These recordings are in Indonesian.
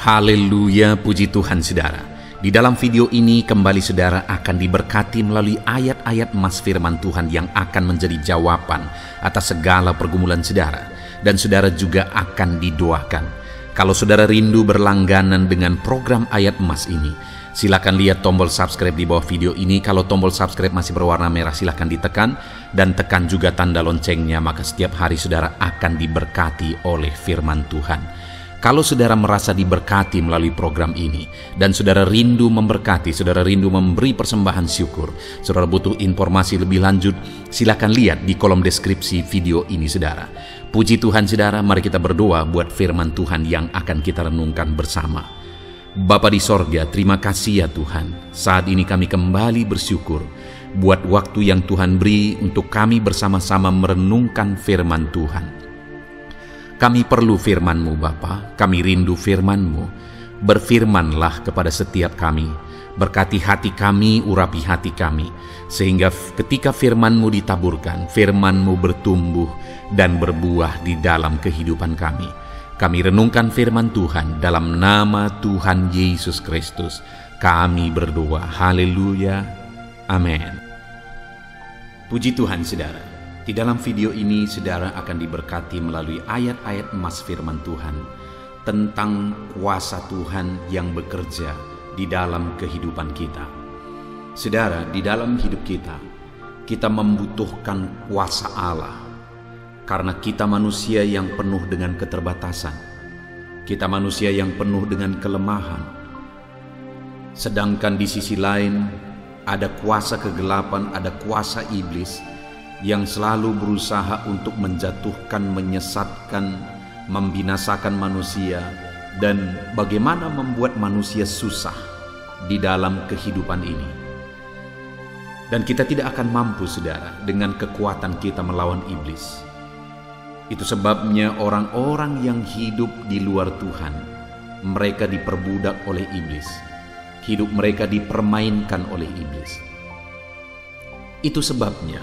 Haleluya, puji Tuhan saudara. Di dalam video ini kembali saudara akan diberkati melalui ayat-ayat emas firman Tuhan yang akan menjadi jawaban atas segala pergumulan saudara. Dan saudara juga akan didoakan. Kalau saudara rindu berlangganan dengan program ayat emas ini, silakan lihat tombol subscribe di bawah video ini. Kalau tombol subscribe masih berwarna merah, silakan ditekan dan tekan juga tanda loncengnya, maka setiap hari saudara akan diberkati oleh firman Tuhan. Kalau saudara merasa diberkati melalui program ini dan saudara rindu memberkati, saudara rindu memberi persembahan syukur, saudara butuh informasi lebih lanjut, silakan lihat di kolom deskripsi video ini saudara. Puji Tuhan saudara, mari kita berdoa buat firman Tuhan yang akan kita renungkan bersama. Bapa di sorga, terima kasih ya Tuhan. Saat ini kami kembali bersyukur buat waktu yang Tuhan beri untuk kami bersama-sama merenungkan firman Tuhan. Kami perlu firman-Mu Bapa, kami rindu firman-Mu. Berfirmanlah kepada setiap kami, berkati hati kami, urapi hati kami, sehingga ketika firman-Mu ditaburkan, firman-Mu bertumbuh dan berbuah di dalam kehidupan kami. Kami renungkan firman Tuhan dalam nama Tuhan Yesus Kristus. Kami berdoa, haleluya, amin. Puji Tuhan saudara. Di dalam video ini saudara akan diberkati melalui ayat-ayat emas firman Tuhan tentang kuasa Tuhan yang bekerja di dalam kehidupan kita. Saudara, di dalam hidup kita membutuhkan kuasa Allah karena kita manusia yang penuh dengan keterbatasan. Kita manusia yang penuh dengan kelemahan. Sedangkan di sisi lain ada kuasa kegelapan, ada kuasa iblis yang selalu berusaha untuk menjatuhkan, menyesatkan, membinasakan manusia, dan bagaimana membuat manusia susah di dalam kehidupan ini. Dan kita tidak akan mampu, saudara, dengan kekuatan kita melawan iblis. Itu sebabnya orang-orang yang hidup di luar Tuhan, mereka diperbudak oleh iblis. Hidup mereka dipermainkan oleh iblis. Itu sebabnya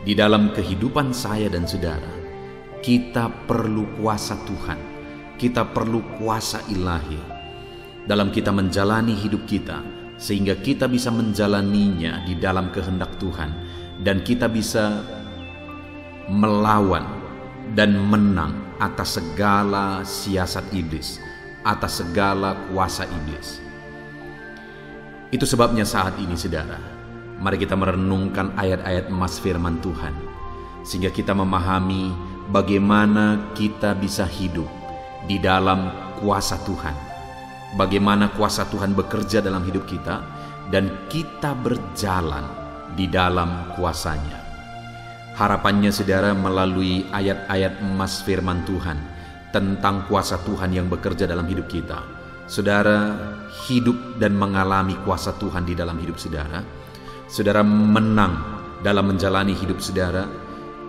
di dalam kehidupan saya dan saudara, kita perlu kuasa Tuhan. Kita perlu kuasa ilahi dalam kita menjalani hidup kita, sehingga kita bisa menjalaninya di dalam kehendak Tuhan, dan kita bisa melawan dan menang atas segala siasat iblis, atas segala kuasa iblis. Itu sebabnya saat ini saudara, mari kita merenungkan ayat-ayat emas firman Tuhan, sehingga kita memahami bagaimana kita bisa hidup di dalam kuasa Tuhan. Bagaimana kuasa Tuhan bekerja dalam hidup kita, dan kita berjalan di dalam kuasanya. Harapannya saudara, melalui ayat-ayat emas firman Tuhan tentang kuasa Tuhan yang bekerja dalam hidup kita, saudara hidup dan mengalami kuasa Tuhan di dalam hidup saudara. Saudara menang dalam menjalani hidup saudara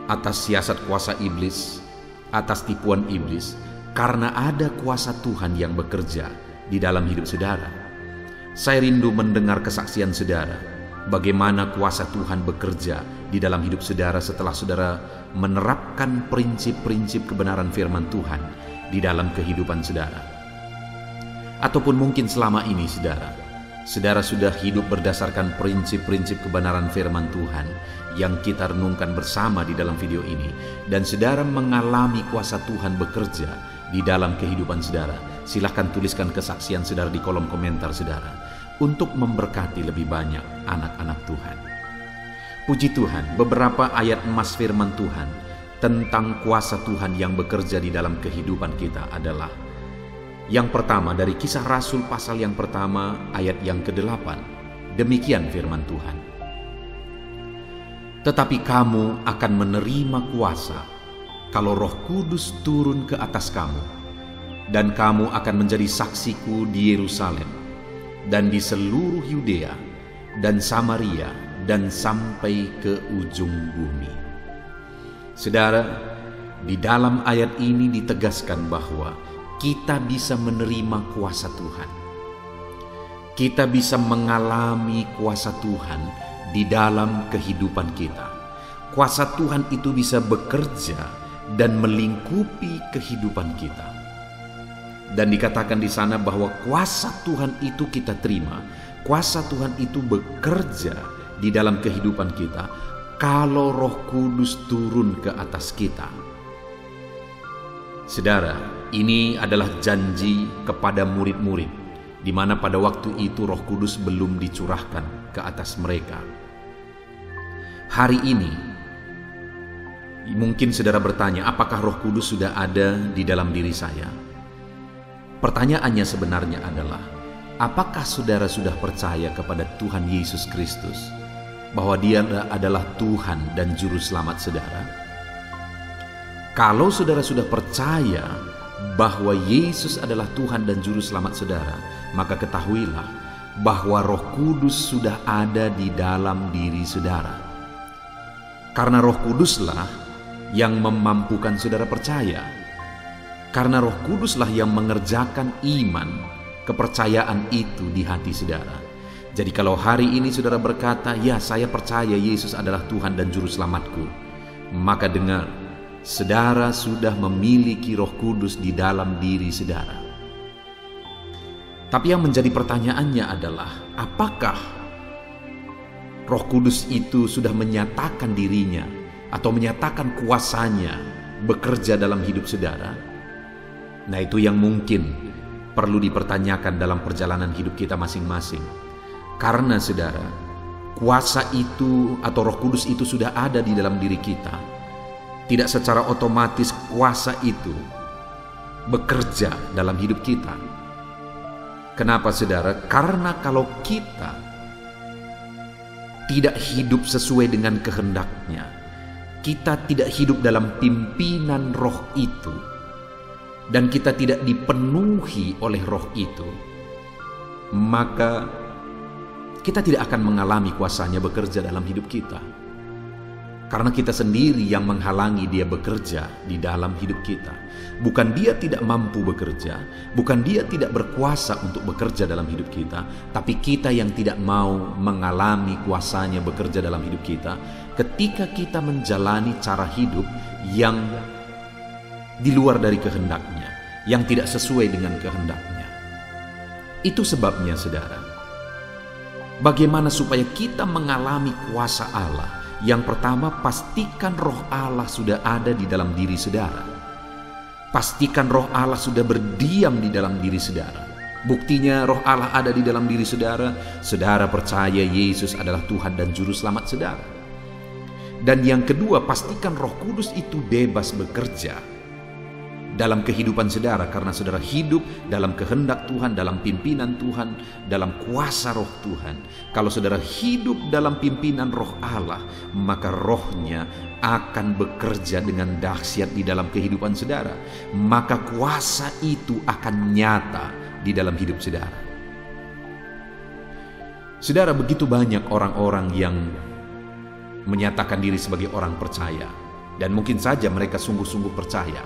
atas siasat kuasa iblis, atas tipuan iblis, karena ada kuasa Tuhan yang bekerja di dalam hidup saudara. Saya rindu mendengar kesaksian saudara, bagaimana kuasa Tuhan bekerja di dalam hidup saudara setelah saudara menerapkan prinsip-prinsip kebenaran firman Tuhan di dalam kehidupan saudara. Ataupun mungkin selama ini saudara sudah hidup berdasarkan prinsip-prinsip kebenaran firman Tuhan yang kita renungkan bersama di dalam video ini, dan saudara mengalami kuasa Tuhan bekerja di dalam kehidupan saudara. Silahkan tuliskan kesaksian saudara di kolom komentar saudara, untuk memberkati lebih banyak anak-anak Tuhan. Puji Tuhan, beberapa ayat emas firman Tuhan tentang kuasa Tuhan yang bekerja di dalam kehidupan kita adalah: yang pertama dari Kisah Rasul pasal yang pertama ayat yang ke-8. Demikian firman Tuhan. Tetapi kamu akan menerima kuasa kalau Roh Kudus turun ke atas kamu, dan kamu akan menjadi saksiku di Yerusalem dan di seluruh Yudea dan Samaria dan sampai ke ujung bumi. Saudara, di dalam ayat ini ditegaskan bahwa kita bisa menerima kuasa Tuhan. Kita bisa mengalami kuasa Tuhan di dalam kehidupan kita. Kuasa Tuhan itu bisa bekerja dan melingkupi kehidupan kita. Dan dikatakan di sana bahwa kuasa Tuhan itu kita terima, kuasa Tuhan itu bekerja di dalam kehidupan kita kalau Roh Kudus turun ke atas kita. Saudara, ini adalah janji kepada murid-murid, di mana pada waktu itu Roh Kudus belum dicurahkan ke atas mereka. Hari ini, mungkin saudara bertanya, apakah Roh Kudus sudah ada di dalam diri saya? Pertanyaannya sebenarnya adalah, apakah saudara sudah percaya kepada Tuhan Yesus Kristus, bahwa Dia adalah Tuhan dan Juru Selamat saudara? Kalau saudara sudah percaya bahwa Yesus adalah Tuhan dan Juru Selamat saudara, maka ketahuilah bahwa Roh Kudus sudah ada di dalam diri saudara. Karena Roh Kuduslah yang memampukan saudara percaya. Karena Roh Kuduslah yang mengerjakan iman, kepercayaan itu di hati saudara. Jadi kalau hari ini saudara berkata, ya saya percaya Yesus adalah Tuhan dan Juru Selamatku, maka dengar, saudara sudah memiliki Roh Kudus di dalam diri saudara. Tapi yang menjadi pertanyaannya adalah, apakah Roh Kudus itu sudah menyatakan dirinya atau menyatakan kuasanya bekerja dalam hidup saudara? Nah, itu yang mungkin perlu dipertanyakan dalam perjalanan hidup kita masing-masing. Karena saudara, kuasa itu atau Roh Kudus itu sudah ada di dalam diri kita. Tidak secara otomatis kuasa itu bekerja dalam hidup kita. Kenapa saudara? Karena kalau kita tidak hidup sesuai dengan kehendaknya, kita tidak hidup dalam pimpinan Roh itu, dan kita tidak dipenuhi oleh Roh itu, maka kita tidak akan mengalami kuasanya bekerja dalam hidup kita. Karena kita sendiri yang menghalangi Dia bekerja di dalam hidup kita. Bukan Dia tidak mampu bekerja, bukan Dia tidak berkuasa untuk bekerja dalam hidup kita, tapi kita yang tidak mau mengalami kuasanya bekerja dalam hidup kita ketika kita menjalani cara hidup yang di luar dari kehendaknya, yang tidak sesuai dengan kehendaknya. Itu sebabnya saudara, bagaimana supaya kita mengalami kuasa Allah? Yang pertama, pastikan Roh Allah sudah ada di dalam diri saudara. Pastikan Roh Allah sudah berdiam di dalam diri saudara. Buktinya Roh Allah ada di dalam diri saudara, saudara percaya Yesus adalah Tuhan dan Juru Selamat saudara. Dan yang kedua, pastikan Roh Kudus itu bebas bekerja dalam kehidupan saudara, karena saudara hidup dalam kehendak Tuhan, dalam pimpinan Tuhan, dalam kuasa Roh Tuhan. Kalau saudara hidup dalam pimpinan Roh Allah, maka Roh-Nya akan bekerja dengan dahsyat di dalam kehidupan saudara. Maka kuasa itu akan nyata di dalam hidup saudara. Saudara, begitu banyak orang-orang yang menyatakan diri sebagai orang percaya, dan mungkin saja mereka sungguh-sungguh percaya.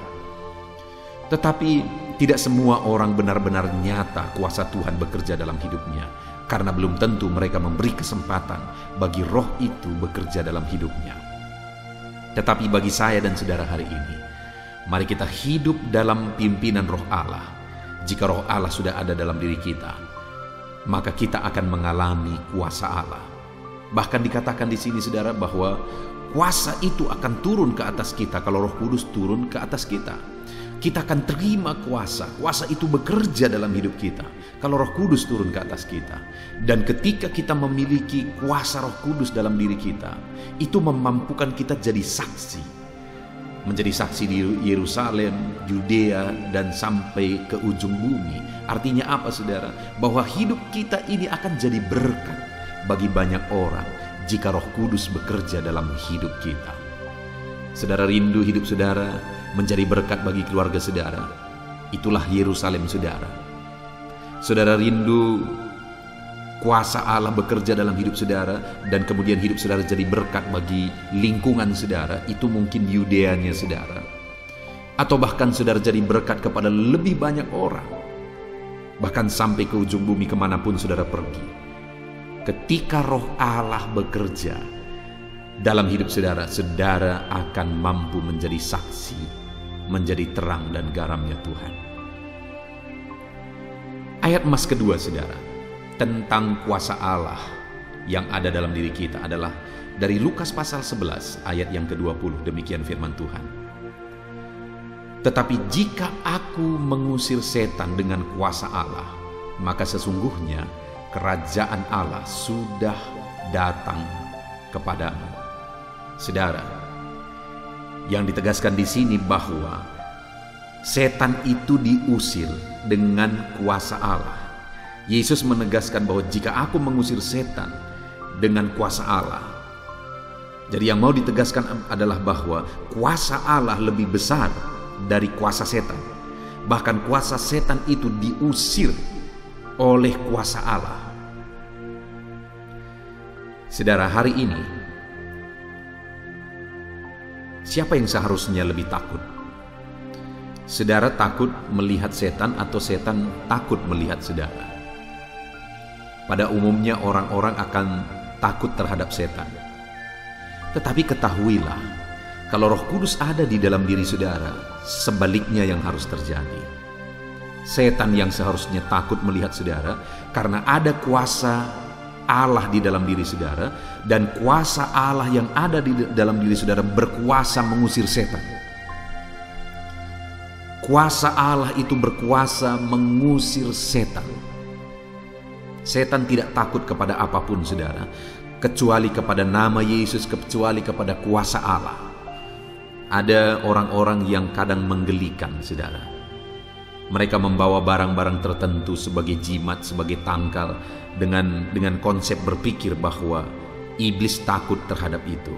Tetapi tidak semua orang benar-benar nyata kuasa Tuhan bekerja dalam hidupnya, karena belum tentu mereka memberi kesempatan bagi Roh itu bekerja dalam hidupnya. Tetapi bagi saya dan saudara hari ini, mari kita hidup dalam pimpinan Roh Allah. Jika Roh Allah sudah ada dalam diri kita, maka kita akan mengalami kuasa Allah. Bahkan dikatakan di sini saudara bahwa kuasa itu akan turun ke atas kita kalau Roh Kudus turun ke atas kita. Kita akan terima kuasa. Kuasa itu bekerja dalam hidup kita kalau Roh Kudus turun ke atas kita. Dan ketika kita memiliki kuasa Roh Kudus dalam diri kita, itu memampukan kita jadi saksi. Menjadi saksi di Yerusalem, Yudea, dan sampai ke ujung bumi. Artinya apa saudara? Bahwa hidup kita ini akan jadi berkat bagi banyak orang jika Roh Kudus bekerja dalam hidup kita. Saudara rindu hidup saudara menjadi berkat bagi keluarga saudara? Itulah Yerusalem saudara. Saudara rindu kuasa Allah bekerja dalam hidup saudara, dan kemudian hidup saudara jadi berkat bagi lingkungan saudara? Itu mungkin Yudeanya saudara. Atau bahkan saudara jadi berkat kepada lebih banyak orang, bahkan sampai ke ujung bumi kemanapun saudara pergi. Ketika Roh Allah bekerja dalam hidup saudara, saudara akan mampu menjadi saksi, menjadi terang dan garamnya Tuhan. Ayat emas kedua, saudara, tentang kuasa Allah yang ada dalam diri kita adalah dari Lukas pasal 11 ayat yang ke-20. Demikian firman Tuhan. Tetapi jika aku mengusir setan dengan kuasa Allah, maka sesungguhnya kerajaan Allah sudah datang kepadamu. Saudara, yang ditegaskan di sini bahwa setan itu diusir dengan kuasa Allah. Yesus menegaskan bahwa jika aku mengusir setan dengan kuasa Allah, jadi yang mau ditegaskan adalah bahwa kuasa Allah lebih besar dari kuasa setan. Bahkan kuasa setan itu diusir oleh kuasa Allah. Saudara, hari ini siapa yang seharusnya lebih takut? Saudara takut melihat setan atau setan takut melihat saudara? Pada umumnya orang-orang akan takut terhadap setan. Tetapi ketahuilah, kalau Roh Kudus ada di dalam diri saudara, sebaliknya yang harus terjadi. Setan yang seharusnya takut melihat saudara karena ada kuasa Allah di dalam diri saudara, dan kuasa Allah yang ada di dalam diri saudara berkuasa mengusir setan. Kuasa Allah itu berkuasa mengusir setan. Setan tidak takut kepada apapun, saudara, kecuali kepada nama Yesus, kecuali kepada kuasa Allah. Ada orang-orang yang kadang menggelikan, saudara. Mereka membawa barang-barang tertentu sebagai jimat, sebagai tangkal, dengan konsep berpikir bahwa iblis takut terhadap itu.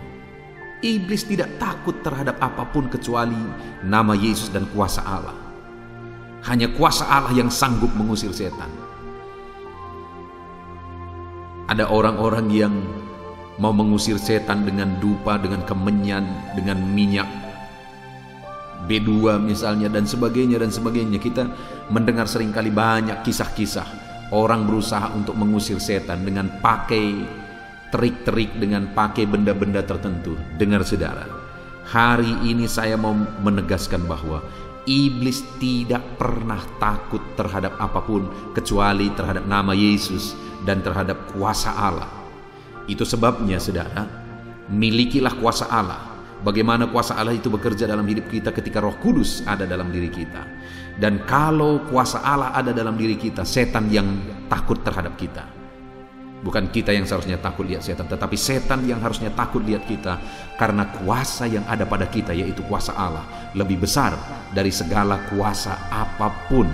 Iblis tidak takut terhadap apapun kecuali nama Yesus dan kuasa Allah. Hanya kuasa Allah yang sanggup mengusir setan. Ada orang-orang yang mau mengusir setan dengan dupa, dengan kemenyan, dengan minyak B2 misalnya, dan sebagainya dan sebagainya. Kita mendengar seringkali banyak kisah-kisah orang berusaha untuk mengusir setan dengan pakai trik-trik, dengan pakai benda-benda tertentu. Dengar saudara, hari ini saya mau menegaskan bahwa iblis tidak pernah takut terhadap apapun kecuali terhadap nama Yesus dan terhadap kuasa Allah. Itu sebabnya saudara, milikilah kuasa Allah. Bagaimana kuasa Allah itu bekerja dalam hidup kita ketika Roh Kudus ada dalam diri kita. Dan kalau kuasa Allah ada dalam diri kita, setan yang takut terhadap kita. Bukan kita yang seharusnya takut lihat setan, tetapi setan yang harusnya takut lihat kita, karena kuasa yang ada pada kita, yaitu kuasa Allah, lebih besar dari segala kuasa apapun.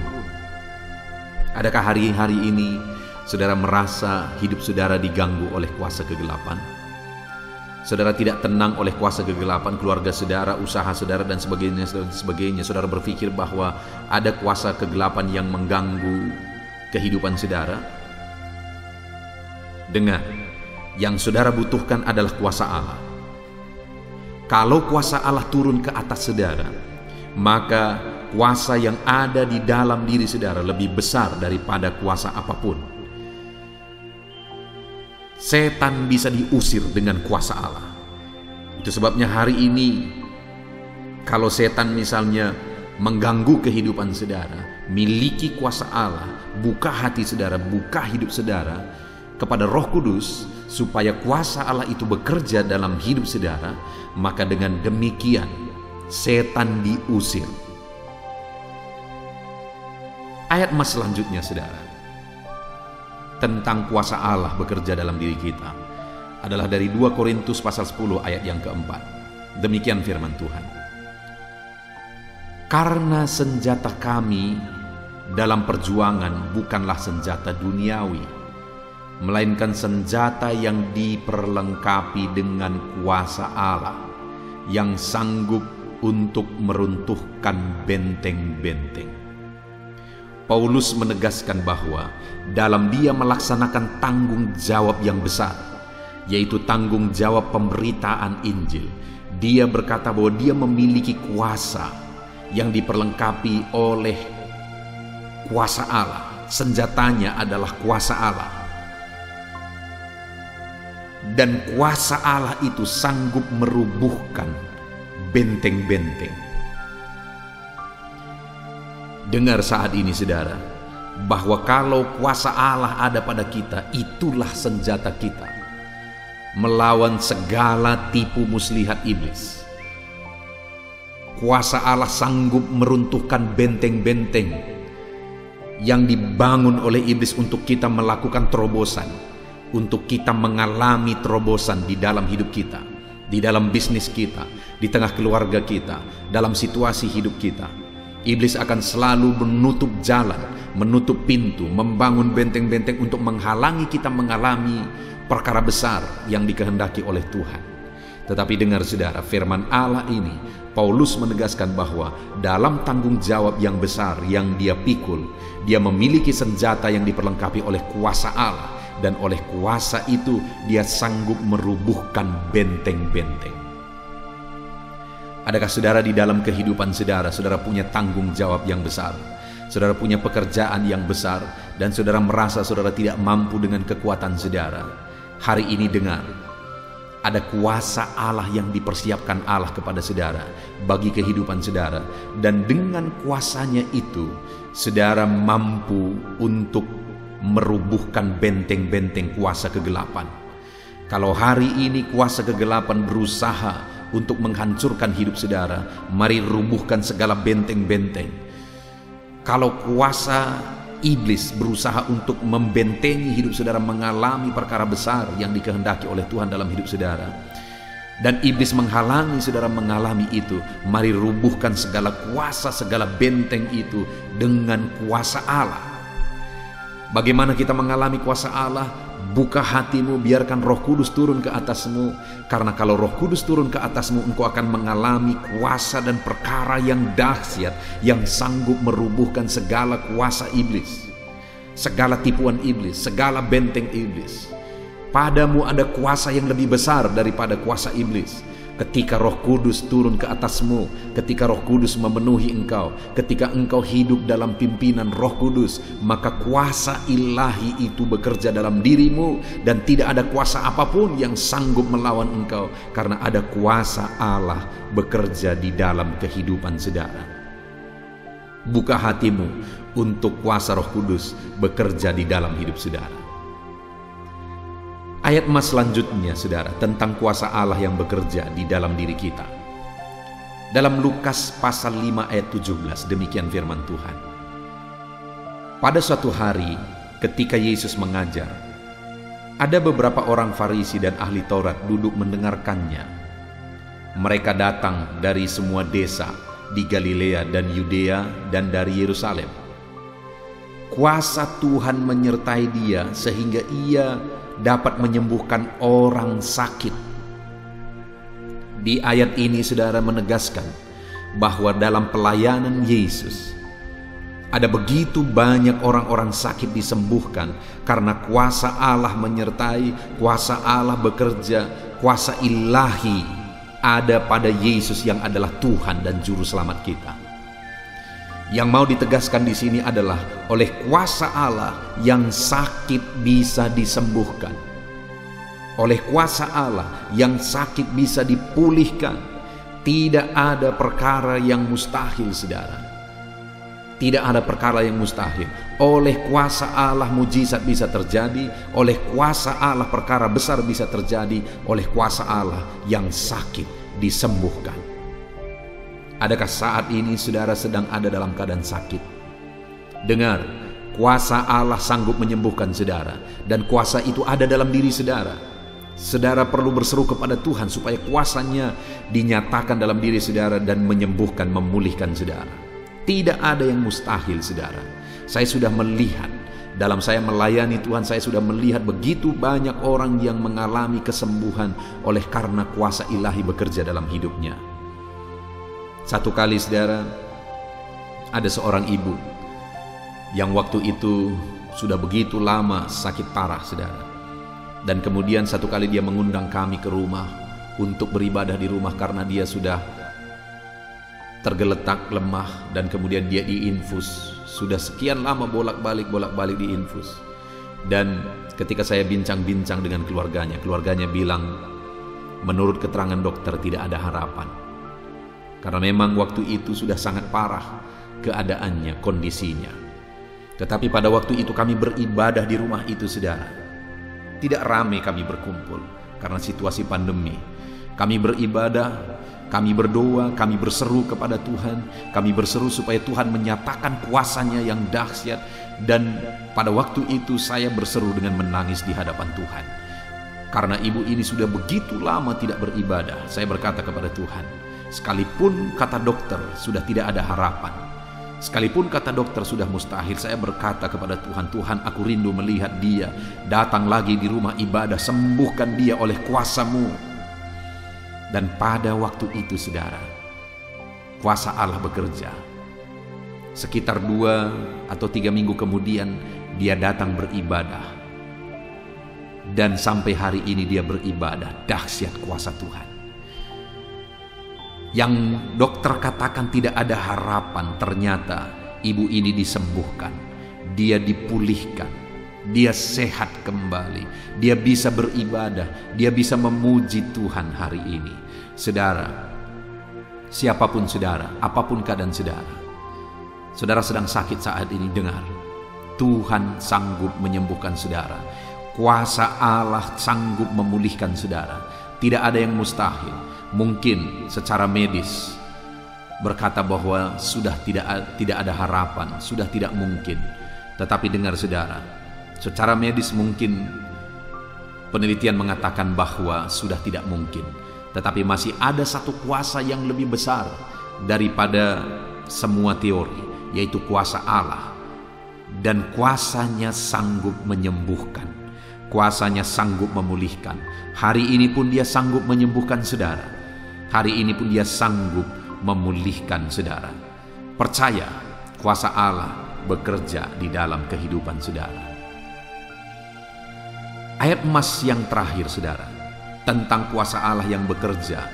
Adakah hari-hari ini saudara merasa hidup saudara diganggu oleh kuasa kegelapan? Saudara tidak tenang oleh kuasa kegelapan, keluarga saudara, usaha saudara, dan sebagainya. Saudara berpikir bahwa ada kuasa kegelapan yang mengganggu kehidupan saudara. Dengar, yang saudara butuhkan adalah kuasa Allah. Kalau kuasa Allah turun ke atas saudara, maka kuasa yang ada di dalam diri saudara lebih besar daripada kuasa apapun. Setan bisa diusir dengan kuasa Allah. Itu sebabnya hari ini, kalau setan misalnya mengganggu kehidupan saudara, miliki kuasa Allah, buka hati saudara, buka hidup saudara kepada Roh Kudus, supaya kuasa Allah itu bekerja dalam hidup saudara, maka dengan demikian setan diusir. Ayat emas selanjutnya saudara, tentang kuasa Allah bekerja dalam diri kita adalah dari 2 Korintus pasal 10 ayat yang keempat. Demikian firman Tuhan. Karena senjata kami dalam perjuangan bukanlah senjata duniawi, melainkan senjata yang diperlengkapi dengan kuasa Allah yang sanggup untuk meruntuhkan benteng-benteng. Paulus menegaskan bahwa dalam dia melaksanakan tanggung jawab yang besar, yaitu tanggung jawab pemberitaan Injil, dia berkata bahwa dia memiliki kuasa yang diperlengkapi oleh kuasa Allah. Senjatanya adalah kuasa Allah. Dan kuasa Allah itu sanggup merubuhkan benteng-benteng. Dengar saat ini saudara, bahwa kalau kuasa Allah ada pada kita, itulah senjata kita melawan segala tipu muslihat iblis. Kuasa Allah sanggup meruntuhkan benteng-benteng yang dibangun oleh iblis untuk kita melakukan terobosan, untuk kita mengalami terobosan di dalam hidup kita, di dalam bisnis kita, di tengah keluarga kita, dalam situasi hidup kita. Iblis akan selalu menutup jalan, menutup pintu, membangun benteng-benteng untuk menghalangi kita mengalami perkara besar yang dikehendaki oleh Tuhan. Tetapi dengar saudara, firman Allah ini, Paulus menegaskan bahwa dalam tanggung jawab yang besar yang dia pikul, dia memiliki senjata yang diperlengkapi oleh kuasa Allah, dan oleh kuasa itu dia sanggup merubuhkan benteng-benteng. Adakah saudara di dalam kehidupan saudara, saudara punya tanggung jawab yang besar, saudara punya pekerjaan yang besar, dan saudara merasa saudara tidak mampu dengan kekuatan saudara? Hari ini dengar, ada kuasa Allah yang dipersiapkan Allah kepada saudara bagi kehidupan saudara, dan dengan kuasanya itu saudara mampu untuk merubuhkan benteng-benteng kuasa kegelapan. Kalau hari ini kuasa kegelapan berusaha untuk menghancurkan hidup saudara, mari rubuhkan segala benteng-benteng. Kalau kuasa iblis berusaha untuk membentengi hidup saudara, mengalami perkara besar yang dikehendaki oleh Tuhan dalam hidup saudara, dan iblis menghalangi saudara mengalami itu, mari rubuhkan segala kuasa, segala benteng itu dengan kuasa Allah. Bagaimana kita mengalami kuasa Allah? Buka hatimu, biarkan Roh Kudus turun ke atasmu. Karena kalau Roh Kudus turun ke atasmu, engkau akan mengalami kuasa dan perkara yang dahsyat, yang sanggup merubuhkan segala kuasa iblis, segala tipuan iblis, segala benteng iblis. Padamu ada kuasa yang lebih besar daripada kuasa iblis. Ketika Roh Kudus turun ke atasmu, ketika Roh Kudus memenuhi engkau, ketika engkau hidup dalam pimpinan Roh Kudus, maka kuasa ilahi itu bekerja dalam dirimu, dan tidak ada kuasa apapun yang sanggup melawan engkau, karena ada kuasa Allah bekerja di dalam kehidupan saudara. Buka hatimu untuk kuasa Roh Kudus bekerja di dalam hidup saudara. Ayat mas selanjutnya saudara, tentang kuasa Allah yang bekerja di dalam diri kita. Dalam Lukas pasal 5 ayat 17, demikian firman Tuhan. Pada suatu hari ketika Yesus mengajar, ada beberapa orang Farisi dan ahli Taurat duduk mendengarkannya. Mereka datang dari semua desa di Galilea dan Yudea dan dari Yerusalem. Kuasa Tuhan menyertai dia sehingga ia dapat menyembuhkan orang sakit. Di ayat ini saudara menegaskan bahwa dalam pelayanan Yesus ada begitu banyak orang-orang sakit disembuhkan karena kuasa Allah menyertai, kuasa Allah bekerja, kuasa ilahi ada pada Yesus yang adalah Tuhan dan Juru Selamat kita. Yang mau ditegaskan di sini adalah oleh kuasa Allah yang sakit bisa disembuhkan. Oleh kuasa Allah yang sakit bisa dipulihkan. Tidak ada perkara yang mustahil saudara. Tidak ada perkara yang mustahil. Oleh kuasa Allah mujizat bisa terjadi. Oleh kuasa Allah perkara besar bisa terjadi. Oleh kuasa Allah yang sakit disembuhkan. Adakah saat ini saudara sedang ada dalam keadaan sakit? Dengar, kuasa Allah sanggup menyembuhkan saudara, dan kuasa itu ada dalam diri saudara. Saudara perlu berseru kepada Tuhan supaya kuasanya dinyatakan dalam diri saudara dan menyembuhkan, memulihkan saudara. Tidak ada yang mustahil saudara. Saya sudah melihat, dalam saya melayani Tuhan, saya sudah melihat begitu banyak orang yang mengalami kesembuhan oleh karena kuasa ilahi bekerja dalam hidupnya. Satu kali saudara, ada seorang ibu yang waktu itu sudah begitu lama sakit parah saudara. Dan kemudian satu kali dia mengundang kami ke rumah untuk beribadah di rumah karena dia sudah tergeletak lemah, dan kemudian dia diinfus. Sudah sekian lama bolak-balik diinfus. Dan ketika saya bincang-bincang dengan keluarganya bilang menurut keterangan dokter tidak ada harapan. Karena memang waktu itu sudah sangat parah keadaannya, kondisinya. Tetapi pada waktu itu kami beribadah di rumah itu, saudara. Tidak ramai kami berkumpul karena situasi pandemi. Kami beribadah, kami berdoa, kami berseru kepada Tuhan. Kami berseru supaya Tuhan menyatakan kuasa-Nya yang dahsyat. Dan pada waktu itu saya berseru dengan menangis di hadapan Tuhan. Karena ibu ini sudah begitu lama tidak beribadah. Saya berkata kepada Tuhan, sekalipun kata dokter sudah tidak ada harapan, sekalipun kata dokter sudah mustahil, saya berkata kepada Tuhan, Tuhan, aku rindu melihat dia datang lagi di rumah ibadah. Sembuhkan dia oleh kuasa-Mu. Dan pada waktu itu, saudara, kuasa Allah bekerja. Sekitar 2 atau 3 minggu kemudian dia datang beribadah. Dan sampai hari ini dia beribadah. Dahsyat kuasa Tuhan. Yang dokter katakan tidak ada harapan, ternyata ibu ini disembuhkan. Dia dipulihkan. Dia sehat kembali. Dia bisa beribadah. Dia bisa memuji Tuhan hari ini. Saudara, siapapun saudara, apapun keadaan saudara, saudara sedang sakit saat ini, dengar, Tuhan sanggup menyembuhkan saudara. Kuasa Allah sanggup memulihkan saudara. Tidak ada yang mustahil. Mungkin secara medis berkata bahwa sudah tidak ada harapan, sudah tidak mungkin. Tetapi dengar saudara, secara medis mungkin penelitian mengatakan bahwa sudah tidak mungkin. Tetapi masih ada satu kuasa yang lebih besar daripada semua teori, yaitu kuasa Allah. Dan kuasa-Nya sanggup menyembuhkan. Kuasa-Nya sanggup memulihkan. Hari ini pun Dia sanggup menyembuhkan saudara. Hari ini pun Dia sanggup memulihkan saudara. Percaya, kuasa Allah bekerja di dalam kehidupan saudara. Ayat emas yang terakhir, saudara, tentang kuasa Allah yang bekerja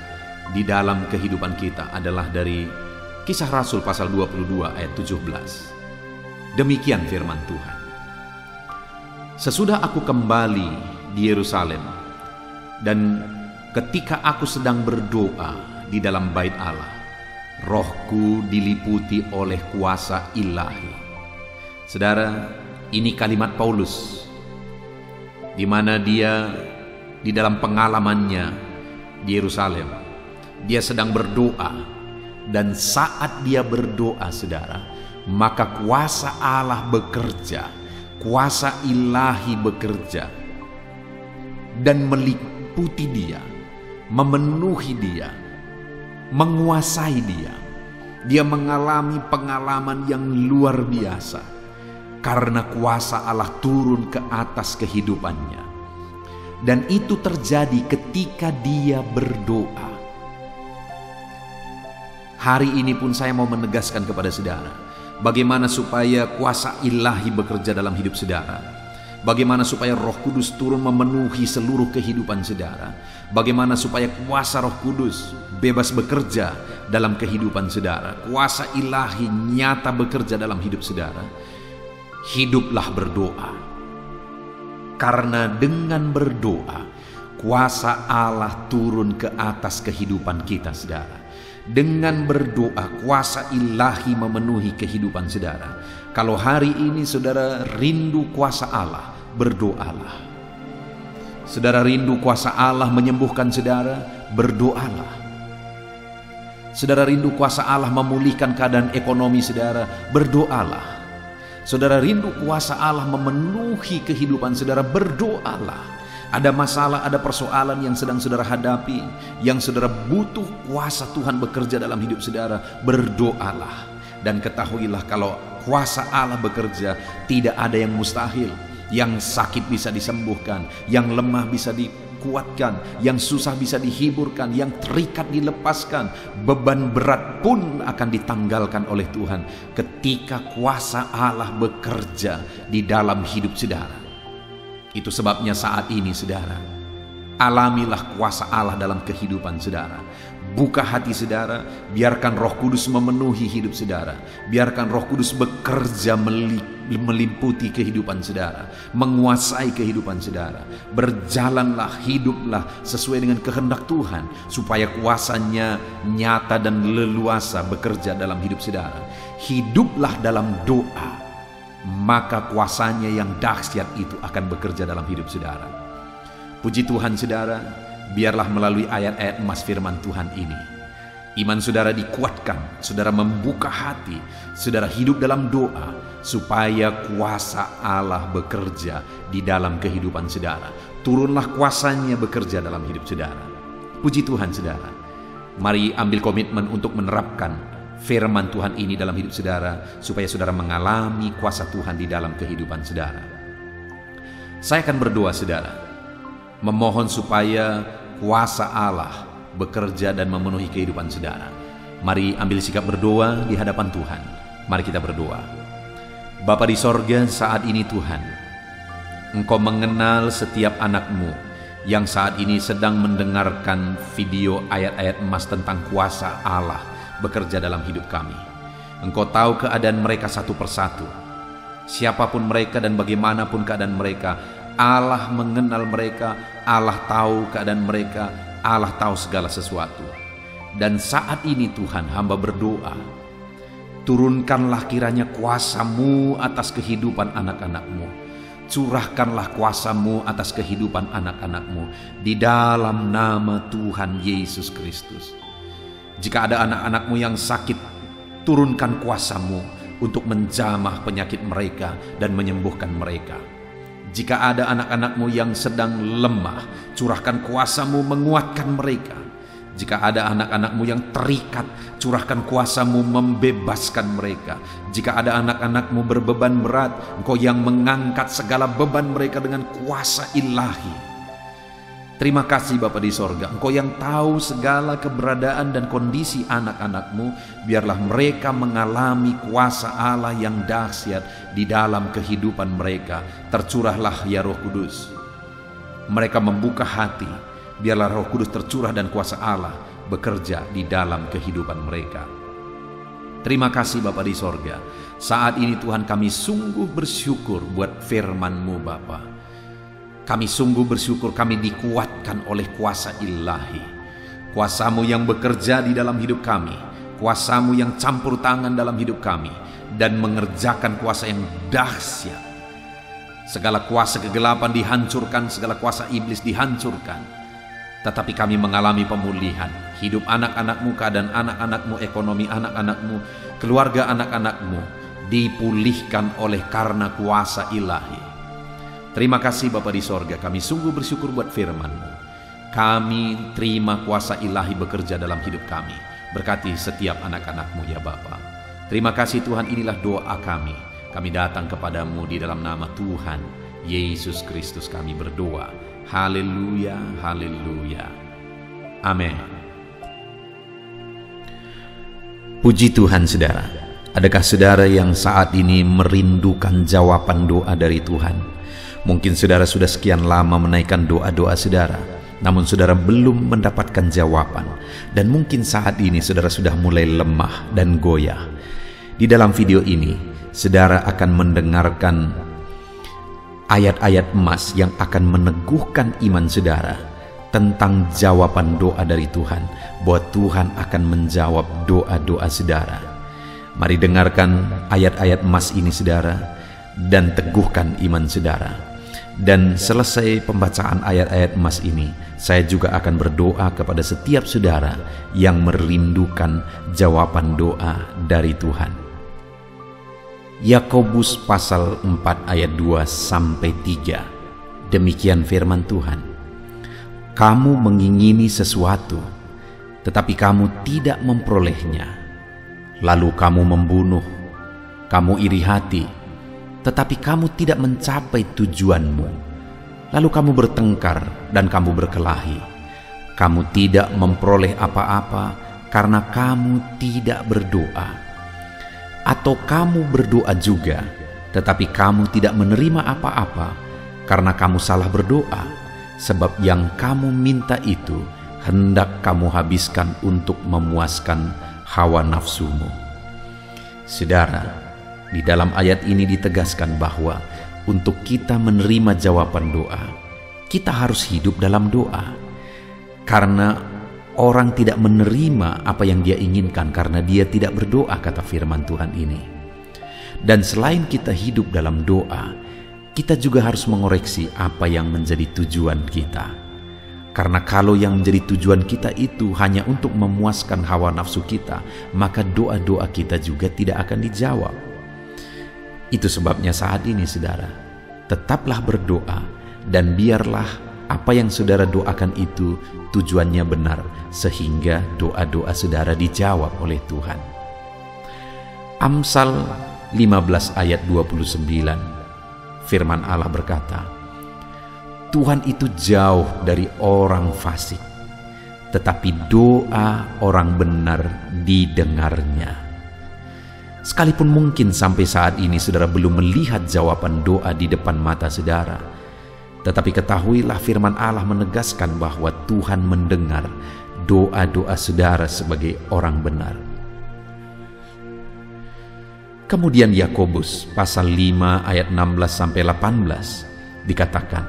di dalam kehidupan kita adalah dari Kisah Rasul pasal 22 ayat 17. Demikian firman Tuhan. Sesudah aku kembali di Yerusalem, dan ketika aku sedang berdoa di dalam bait Allah, rohku diliputi oleh kuasa ilahi. Saudara, ini kalimat Paulus, di mana dia di dalam pengalamannya di Yerusalem, dia sedang berdoa, dan saat dia berdoa, saudara, maka kuasa Allah bekerja. Kuasa ilahi bekerja dan meliputi dia, memenuhi dia, menguasai dia. Dia mengalami pengalaman yang luar biasa karena kuasa Allah turun ke atas kehidupannya. Dan itu terjadi ketika dia berdoa. Hari ini pun saya mau menegaskan kepada saudara, bagaimana supaya kuasa ilahi bekerja dalam hidup saudara. Bagaimana supaya Roh Kudus turun memenuhi seluruh kehidupan saudara. Bagaimana supaya kuasa Roh Kudus bebas bekerja dalam kehidupan saudara. Kuasa ilahi nyata bekerja dalam hidup saudara. Hiduplah berdoa. Karena dengan berdoa, kuasa Allah turun ke atas kehidupan kita, saudara. Dengan berdoa, kuasa ilahi memenuhi kehidupan saudara. Kalau hari ini saudara rindu kuasa Allah, berdoalah. Saudara rindu kuasa Allah menyembuhkan saudara, berdoalah. Saudara rindu kuasa Allah memulihkan keadaan ekonomi saudara, berdoalah. Saudara rindu kuasa Allah memenuhi kehidupan saudara, berdoalah. Ada masalah, ada persoalan yang sedang saudara hadapi, yang saudara butuh kuasa Tuhan bekerja dalam hidup saudara, berdoalah. Dan ketahuilah kalau kuasa Allah bekerja, tidak ada yang mustahil. Yang sakit bisa disembuhkan, yang lemah bisa dikuatkan, yang susah bisa dihiburkan, yang terikat dilepaskan, beban berat pun akan ditanggalkan oleh Tuhan ketika kuasa Allah bekerja di dalam hidup saudara. Itu sebabnya saat ini saudara, alamilah kuasa Allah dalam kehidupan saudara. Buka hati saudara, biarkan Roh Kudus memenuhi hidup saudara. Biarkan Roh Kudus bekerja meliputi kehidupan saudara, menguasai kehidupan saudara. Berjalanlah, hiduplah sesuai dengan kehendak Tuhan, supaya kuasa-Nya nyata dan leluasa bekerja dalam hidup saudara. Hiduplah dalam doa. maka kuasanya yang dahsyat itu akan bekerja dalam hidup saudara. Puji Tuhan saudara, biarlah melalui ayat-ayat emas firman Tuhan ini, iman saudara dikuatkan, saudara membuka hati, saudara hidup dalam doa, supaya kuasa Allah bekerja di dalam kehidupan saudara. Turunlah kuasanya bekerja dalam hidup saudara. Puji Tuhan saudara. Mari ambil komitmen untuk menerapkan firman Tuhan ini dalam hidup saudara, supaya saudara mengalami kuasa Tuhan di dalam kehidupan saudara. Saya akan berdoa saudara, memohon supaya kuasa Allah bekerja dan memenuhi kehidupan saudara. Mari ambil sikap berdoa di hadapan Tuhan. Mari kita berdoa. Bapa di sorga, saat ini Tuhan, Engkau mengenal setiap anak-Mu yang saat ini sedang mendengarkan video ayat-ayat emas tentang kuasa Allah bekerja dalam hidup kami. Engkau tahu keadaan mereka satu persatu. Siapapun mereka dan bagaimanapun keadaan mereka, Allah mengenal mereka, Allah tahu keadaan mereka, Allah tahu segala sesuatu. Dan saat ini Tuhan, hamba berdoa, turunkanlah kiranya kuasa-Mu atas kehidupan anak-anak-Mu. Curahkanlah kuasa-Mu atas kehidupan anak-anak-Mu di dalam nama Tuhan Yesus Kristus. Jika ada anak-anak-Mu yang sakit, turunkan kuasa-Mu untuk menjamah penyakit mereka dan menyembuhkan mereka. Jika ada anak-anak-Mu yang sedang lemah, curahkan kuasa-Mu menguatkan mereka. Jika ada anak-anak-Mu yang terikat, curahkan kuasa-Mu membebaskan mereka. Jika ada anak-anak-Mu berbeban berat, Engkau yang mengangkat segala beban mereka dengan kuasa ilahi. Terima kasih Bapa di sorga, Engkau yang tahu segala keberadaan dan kondisi anak-anak-Mu. Biarlah mereka mengalami kuasa Allah yang dahsyat di dalam kehidupan mereka. Tercurahlah ya Roh Kudus. Mereka membuka hati, biarlah Roh Kudus tercurah dan kuasa Allah bekerja di dalam kehidupan mereka. Terima kasih Bapa di sorga. Saat ini Tuhan, kami sungguh bersyukur buat firman-Mu Bapa. Kami sungguh bersyukur kami dikuatkan oleh kuasa ilahi. Kuasa-Mu yang bekerja di dalam hidup kami, kuasa-Mu yang campur tangan dalam hidup kami dan mengerjakan kuasa yang dahsyat. Segala kuasa kegelapan dihancurkan, segala kuasa iblis dihancurkan. Tetapi kami mengalami pemulihan. Hidup anak-anak-Mu, keadaan anak-anak-Mu, ekonomi anak-anak-Mu, keluarga anak-anak-Mu dipulihkan oleh karena kuasa ilahi. Terima kasih Bapa di sorga, kami sungguh bersyukur buat firman-Mu. Kami terima kuasa ilahi bekerja dalam hidup kami. Berkati setiap anak-anak-Mu ya Bapa. Terima kasih Tuhan, inilah doa kami. Kami datang kepadamu di dalam nama Tuhan Yesus Kristus kami berdoa. Haleluya, haleluya. Amin. Puji Tuhan saudara. Adakah saudara yang saat ini merindukan jawaban doa dari Tuhan? Mungkin saudara sudah sekian lama menaikkan doa-doa saudara, namun saudara belum mendapatkan jawaban. Dan mungkin saat ini saudara sudah mulai lemah dan goyah. Di dalam video ini, saudara akan mendengarkan ayat-ayat emas yang akan meneguhkan iman saudara tentang jawaban doa dari Tuhan, bahwa Tuhan akan menjawab doa-doa saudara. Mari dengarkan ayat-ayat emas ini saudara, dan teguhkan iman saudara. Dan selesai pembacaan ayat-ayat emas ini, saya juga akan berdoa kepada setiap saudara yang merindukan jawaban doa dari Tuhan. Yakobus pasal 4 ayat 2-3. Demikian firman Tuhan. Kamu mengingini sesuatu, tetapi kamu tidak memperolehnya. Lalu kamu membunuh, kamu iri hati, tetapi kamu tidak mencapai tujuanmu. Lalu kamu bertengkar dan kamu berkelahi. Kamu tidak memperoleh apa-apa karena kamu tidak berdoa. Atau kamu berdoa juga, tetapi kamu tidak menerima apa-apa karena kamu salah berdoa, sebab yang kamu minta itu hendak kamu habiskan untuk memuaskan hawa nafsumu. Saudara, di dalam ayat ini ditegaskan bahwa untuk kita menerima jawaban doa, kita harus hidup dalam doa. Karena orang tidak menerima apa yang dia inginkan karena dia tidak berdoa, kata firman Tuhan ini. Dan selain kita hidup dalam doa, kita juga harus mengoreksi apa yang menjadi tujuan kita. Karena kalau yang menjadi tujuan kita itu hanya untuk memuaskan hawa nafsu kita, maka doa-doa kita juga tidak akan dijawab. Itu sebabnya saat ini saudara, tetaplah berdoa dan biarlah apa yang saudara doakan itu tujuannya benar, sehingga doa-doa saudara dijawab oleh Tuhan. Amsal 15 ayat 29, firman Allah berkata, Tuhan itu jauh dari orang fasik, tetapi doa orang benar didengarnya. Sekalipun mungkin sampai saat ini saudara belum melihat jawaban doa di depan mata saudara, tetapi ketahuilah firman Allah menegaskan bahwa Tuhan mendengar doa-doa saudara sebagai orang benar. Kemudian Yakobus pasal 5 ayat 16-18 dikatakan,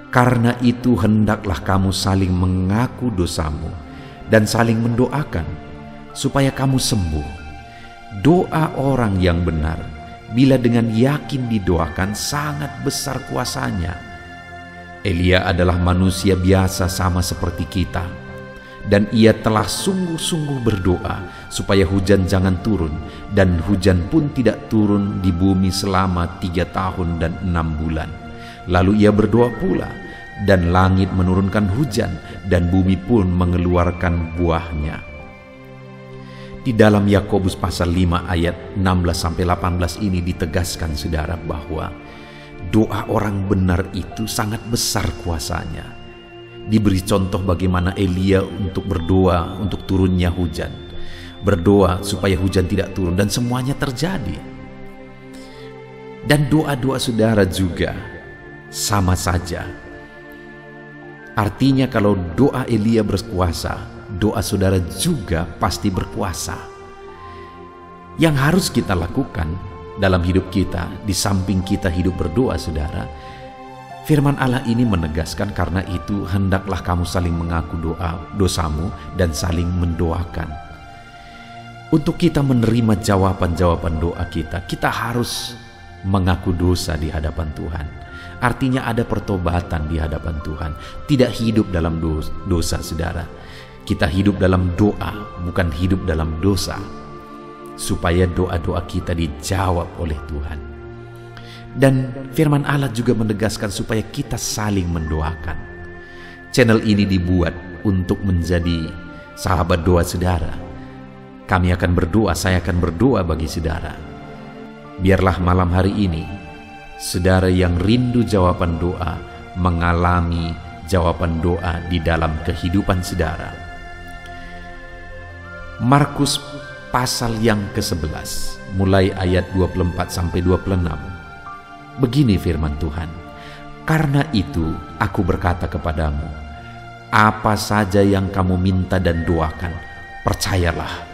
karena itu hendaklah kamu saling mengaku dosamu dan saling mendoakan supaya kamu sembuh. Doa orang yang benar bila dengan yakin didoakan sangat besar kuasanya. Elia adalah manusia biasa sama seperti kita, dan ia telah sungguh-sungguh berdoa supaya hujan jangan turun, dan hujan pun tidak turun di bumi selama 3 tahun dan 6 bulan. Lalu ia berdoa pula, dan langit menurunkan hujan, dan bumi pun mengeluarkan buahnya. Di dalam Yakobus pasal 5 ayat 16-18 ini ditegaskan saudara bahwa doa orang benar itu sangat besar kuasanya. Diberi contoh bagaimana Elia untuk berdoa untuk turunnya hujan, berdoa supaya hujan tidak turun, dan semuanya terjadi. Dan doa-doa saudara juga sama saja. Artinya kalau doa Elia berkuasa, doa saudara juga pasti berkuasa. Yang harus kita lakukan dalam hidup kita, di samping kita hidup berdoa saudara, firman Allah ini menegaskan, karena itu hendaklah kamu saling mengaku dosamu dan saling mendoakan. Untuk kita menerima jawaban-jawaban doa kita, kita harus mengaku dosa di hadapan Tuhan. Artinya ada pertobatan di hadapan Tuhan. Tidak hidup dalam dosa saudara. Kita hidup dalam doa, bukan hidup dalam dosa, supaya doa-doa kita dijawab oleh Tuhan. Dan firman Allah juga menegaskan supaya kita saling mendoakan. Channel ini dibuat untuk menjadi sahabat doa saudara. Kami akan berdoa, saya akan berdoa bagi saudara. Biarlah malam hari ini saudara yang rindu jawaban doa mengalami jawaban doa di dalam kehidupan saudara. Markus pasal yang ke-11 mulai ayat 24-26. Begini firman Tuhan, karena itu aku berkata kepadamu, apa saja yang kamu minta dan doakan, percayalah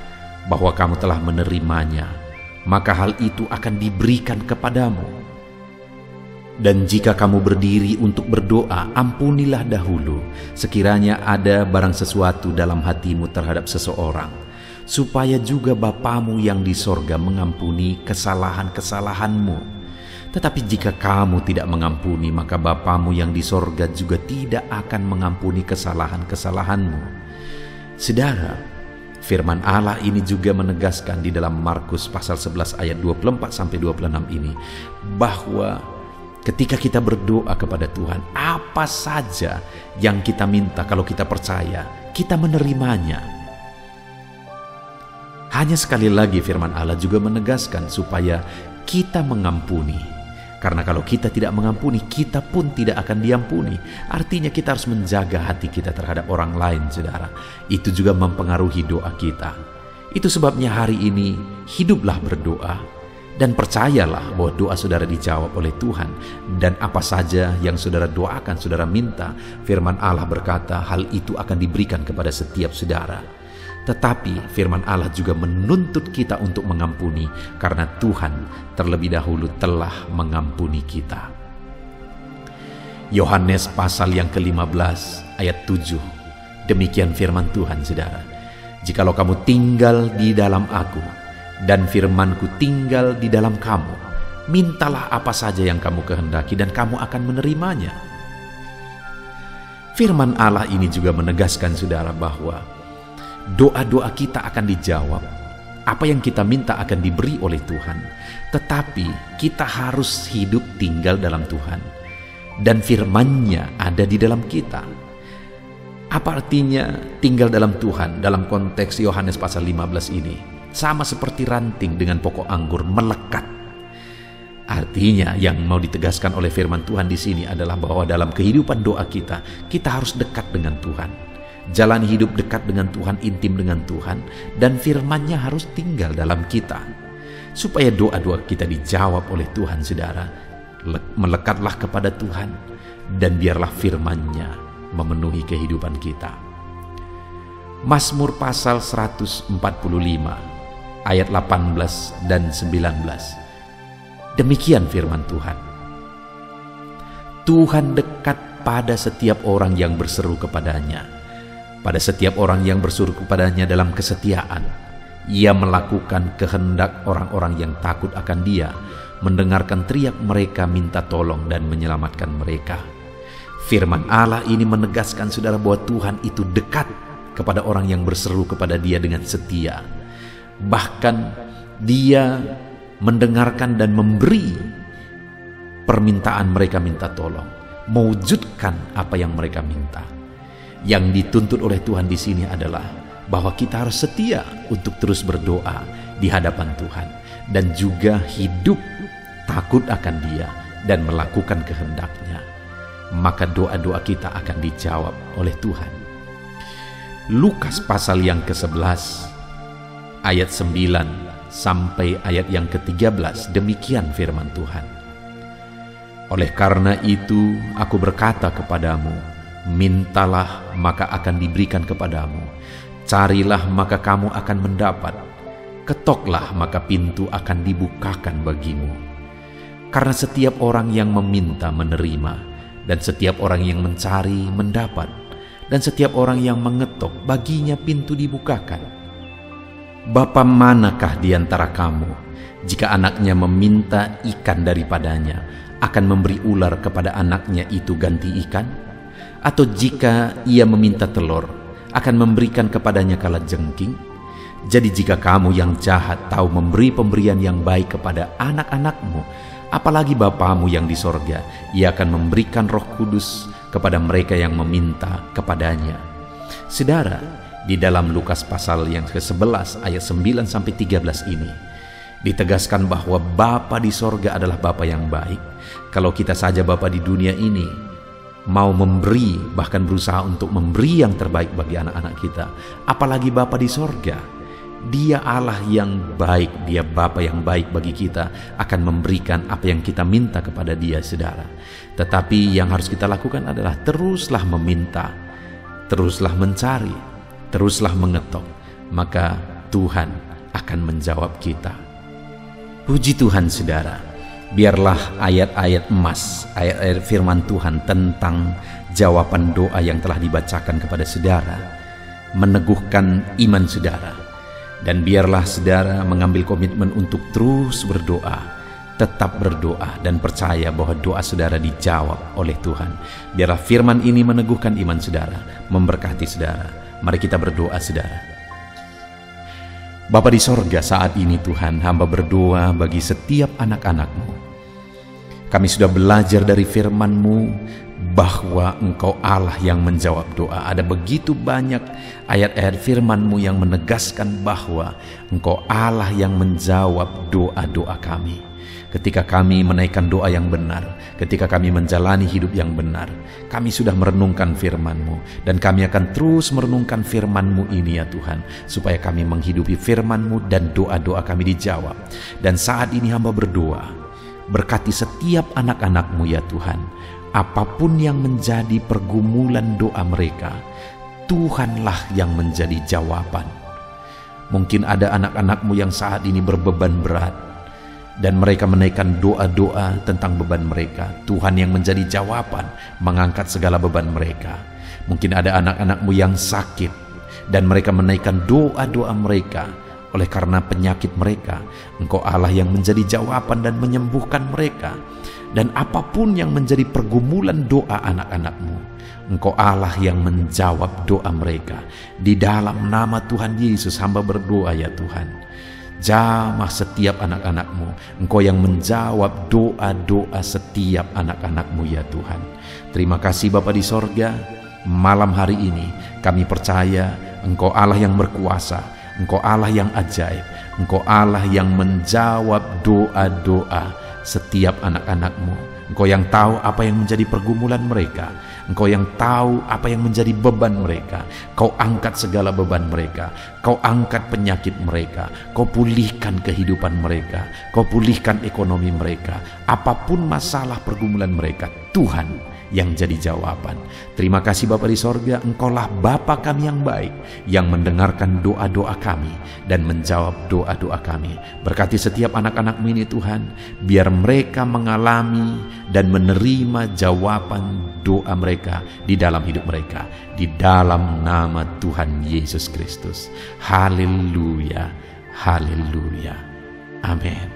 bahwa kamu telah menerimanya, maka hal itu akan diberikan kepadamu. Dan jika kamu berdiri untuk berdoa, ampunilah dahulu sekiranya ada barang sesuatu dalam hatimu terhadap seseorang, supaya juga Bapamu yang di sorga mengampuni kesalahan-kesalahanmu. Tetapi jika kamu tidak mengampuni, maka Bapamu yang di sorga juga tidak akan mengampuni kesalahan-kesalahanmu. Saudara, firman Allah ini juga menegaskan di dalam Markus pasal 11 ayat 24-26 ini, bahwa ketika kita berdoa kepada Tuhan, apa saja yang kita minta, kalau kita percaya, kita menerimanya. Hanya sekali lagi firman Allah juga menegaskan supaya kita mengampuni. Karena kalau kita tidak mengampuni, kita pun tidak akan diampuni. Artinya kita harus menjaga hati kita terhadap orang lain, saudara. Itu juga mempengaruhi doa kita. Itu sebabnya hari ini hiduplah berdoa dan percayalah bahwa doa saudara dijawab oleh Tuhan. Dan apa saja yang saudara doakan, saudara minta, firman Allah berkata hal itu akan diberikan kepada setiap saudara. Tetapi firman Allah juga menuntut kita untuk mengampuni, karena Tuhan terlebih dahulu telah mengampuni kita. Yohanes pasal yang ke-15 ayat 7. Demikian firman Tuhan saudara. Jikalau kamu tinggal di dalam aku dan firman-Ku tinggal di dalam kamu. Mintalah apa saja yang kamu kehendaki dan kamu akan menerimanya. Firman Allah ini juga menegaskan saudara bahwa doa-doa kita akan dijawab. Apa yang kita minta akan diberi oleh Tuhan. Tetapi kita harus hidup tinggal dalam Tuhan. Dan firman-Nya ada di dalam kita. Apa artinya tinggal dalam Tuhan dalam konteks Yohanes pasal 15 ini? Sama seperti ranting dengan pokok anggur melekat. Artinya yang mau ditegaskan oleh firman Tuhan di sini adalah bahwa dalam kehidupan doa kita harus dekat dengan Tuhan. Jalani hidup dekat dengan Tuhan, intim dengan Tuhan, dan firman-Nya harus tinggal dalam kita. Supaya doa-doa kita dijawab oleh Tuhan, saudara, melekatlah kepada Tuhan, dan biarlah firman-Nya memenuhi kehidupan kita. Mazmur pasal 145 ayat 18 dan 19. Demikian firman Tuhan. Tuhan dekat pada setiap orang yang berseru kepadanya. Pada setiap orang yang berseru kepadanya dalam kesetiaan. Ia melakukan kehendak orang-orang yang takut akan Dia, mendengarkan teriak mereka minta tolong dan menyelamatkan mereka. Firman Allah ini menegaskan saudara bahwa Tuhan itu dekat kepada orang yang berseru kepada Dia dengan setia. Bahkan Dia mendengarkan dan memberi permintaan mereka minta tolong, mewujudkan apa yang mereka minta. Yang dituntut oleh Tuhan di sini adalah bahwa kita harus setia untuk terus berdoa di hadapan Tuhan dan juga hidup takut akan Dia dan melakukan kehendak-Nya. Maka doa-doa kita akan dijawab oleh Tuhan. Lukas pasal yang ke-11 ayat 9 sampai ayat yang ke-13, demikian firman Tuhan. Oleh karena itu aku berkata kepadamu, mintalah maka akan diberikan kepadamu, carilah maka kamu akan mendapat, ketoklah maka pintu akan dibukakan bagimu. Karena setiap orang yang meminta menerima, dan setiap orang yang mencari mendapat, dan setiap orang yang mengetok baginya pintu dibukakan. Bapa manakah di antara kamu, jika anaknya meminta ikan daripadanya, akan memberi ular kepada anaknya itu ganti ikan? Atau jika ia meminta telur, akan memberikan kepadanya kalajengking? Jadi jika kamu yang jahat tahu memberi pemberian yang baik kepada anak-anakmu, apalagi Bapamu yang di sorga, Ia akan memberikan Roh Kudus kepada mereka yang meminta kepadanya. Saudara, di dalam Lukas pasal yang ke-11 ayat 9 sampai 13 ini ditegaskan bahwa Bapa di sorga adalah Bapa yang baik. Kalau kita saja Bapa di dunia ini mau memberi, bahkan berusaha untuk memberi yang terbaik bagi anak-anak kita, apalagi Bapa di sorga. Dia Allah yang baik, Dia Bapa yang baik bagi kita, akan memberikan apa yang kita minta kepada Dia, saudara. Tetapi yang harus kita lakukan adalah teruslah meminta, teruslah mencari, teruslah mengetok, maka Tuhan akan menjawab kita. Puji Tuhan, saudara. Biarlah ayat-ayat emas, ayat-ayat firman Tuhan tentang jawaban doa yang telah dibacakan kepada saudara meneguhkan iman saudara. Dan biarlah saudara mengambil komitmen untuk terus berdoa, tetap berdoa dan percaya bahwa doa saudara dijawab oleh Tuhan. Biarlah firman ini meneguhkan iman saudara, memberkati saudara. Mari kita berdoa, saudara. Bapa di sorga, saat ini Tuhan, hamba berdoa bagi setiap anak-anak-Mu. Kami sudah belajar dari firman-Mu bahwa Engkau Allah yang menjawab doa. Ada begitu banyak ayat-ayat firman-Mu yang menegaskan bahwa Engkau Allah yang menjawab doa-doa kami. Ketika kami menaikkan doa yang benar, ketika kami menjalani hidup yang benar, kami sudah merenungkan firman-Mu, dan kami akan terus merenungkan firman-Mu ini ya Tuhan, supaya kami menghidupi firman-Mu dan doa-doa kami dijawab. Dan saat ini hamba berdoa, berkati setiap anak-anak-Mu ya Tuhan, apapun yang menjadi pergumulan doa mereka, Tuhanlah yang menjadi jawaban. Mungkin ada anak-anak-Mu yang saat ini berbeban berat, dan mereka menaikkan doa-doa tentang beban mereka. Tuhan yang menjadi jawaban, mengangkat segala beban mereka. Mungkin ada anak-anak-Mu yang sakit, dan mereka menaikkan doa-doa mereka. oleh karena penyakit mereka. Engkau Allah yang menjadi jawaban dan menyembuhkan mereka. Dan apapun yang menjadi pergumulan doa anak-anak-Mu, Engkau Allah yang menjawab doa mereka. Di dalam nama Tuhan Yesus hamba berdoa ya Tuhan. Jamah setiap anak-anak-Mu. Engkau yang menjawab doa-doa setiap anak-anak-Mu ya Tuhan. Terima kasih Bapa di sorga. Malam hari ini kami percaya Engkau Allah yang berkuasa, Engkau Allah yang ajaib, Engkau Allah yang menjawab doa-doa setiap anak-anak-Mu. Engkau yang tahu apa yang menjadi pergumulan mereka. Engkau yang tahu apa yang menjadi beban mereka. Kau angkat segala beban mereka. Kau angkat penyakit mereka. Kau pulihkan kehidupan mereka. Kau pulihkan ekonomi mereka. Apapun masalah pergumulan mereka, Tuhan yang jadi jawaban. Terima kasih Bapa di sorga, Engkaulah Bapa kami yang baik, yang mendengarkan doa-doa kami dan menjawab doa-doa kami. Berkati setiap anak-anak-Mu ini Tuhan, biar mereka mengalami dan menerima jawaban doa mereka di dalam hidup mereka, di dalam nama Tuhan Yesus Kristus. Haleluya, haleluya, amin.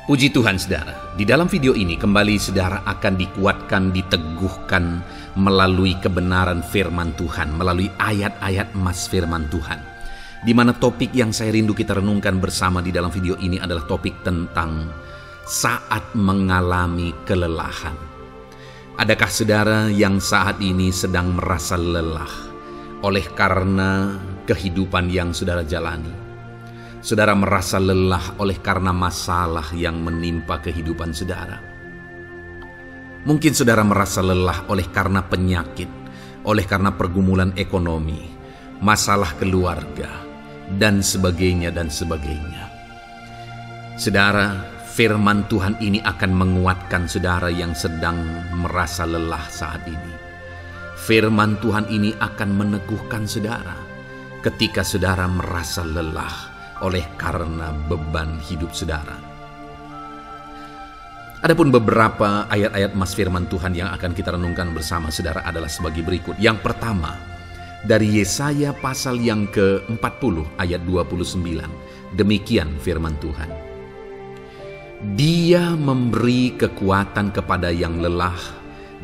Puji Tuhan saudara, di dalam video ini kembali saudara akan dikuatkan, diteguhkan melalui kebenaran firman Tuhan, melalui ayat-ayat emas firman Tuhan. Di mana topik yang saya rindu kita renungkan bersama di dalam video ini adalah topik tentang saat mengalami kelelahan. Adakah saudara yang saat ini sedang merasa lelah oleh karena kehidupan yang saudara jalani? Saudara merasa lelah oleh karena masalah yang menimpa kehidupan saudara. Mungkin saudara merasa lelah oleh karena penyakit, oleh karena pergumulan ekonomi, masalah keluarga, dan sebagainya dan sebagainya. Saudara, firman Tuhan ini akan menguatkan saudara yang sedang merasa lelah saat ini. Firman Tuhan ini akan meneguhkan saudara ketika saudara merasa lelah oleh karena beban hidup saudara. Adapun beberapa ayat-ayat emas firman Tuhan yang akan kita renungkan bersama saudara adalah sebagai berikut. Yang pertama, dari Yesaya pasal yang ke-40 ayat 29. Demikian firman Tuhan. Dia memberi kekuatan kepada yang lelah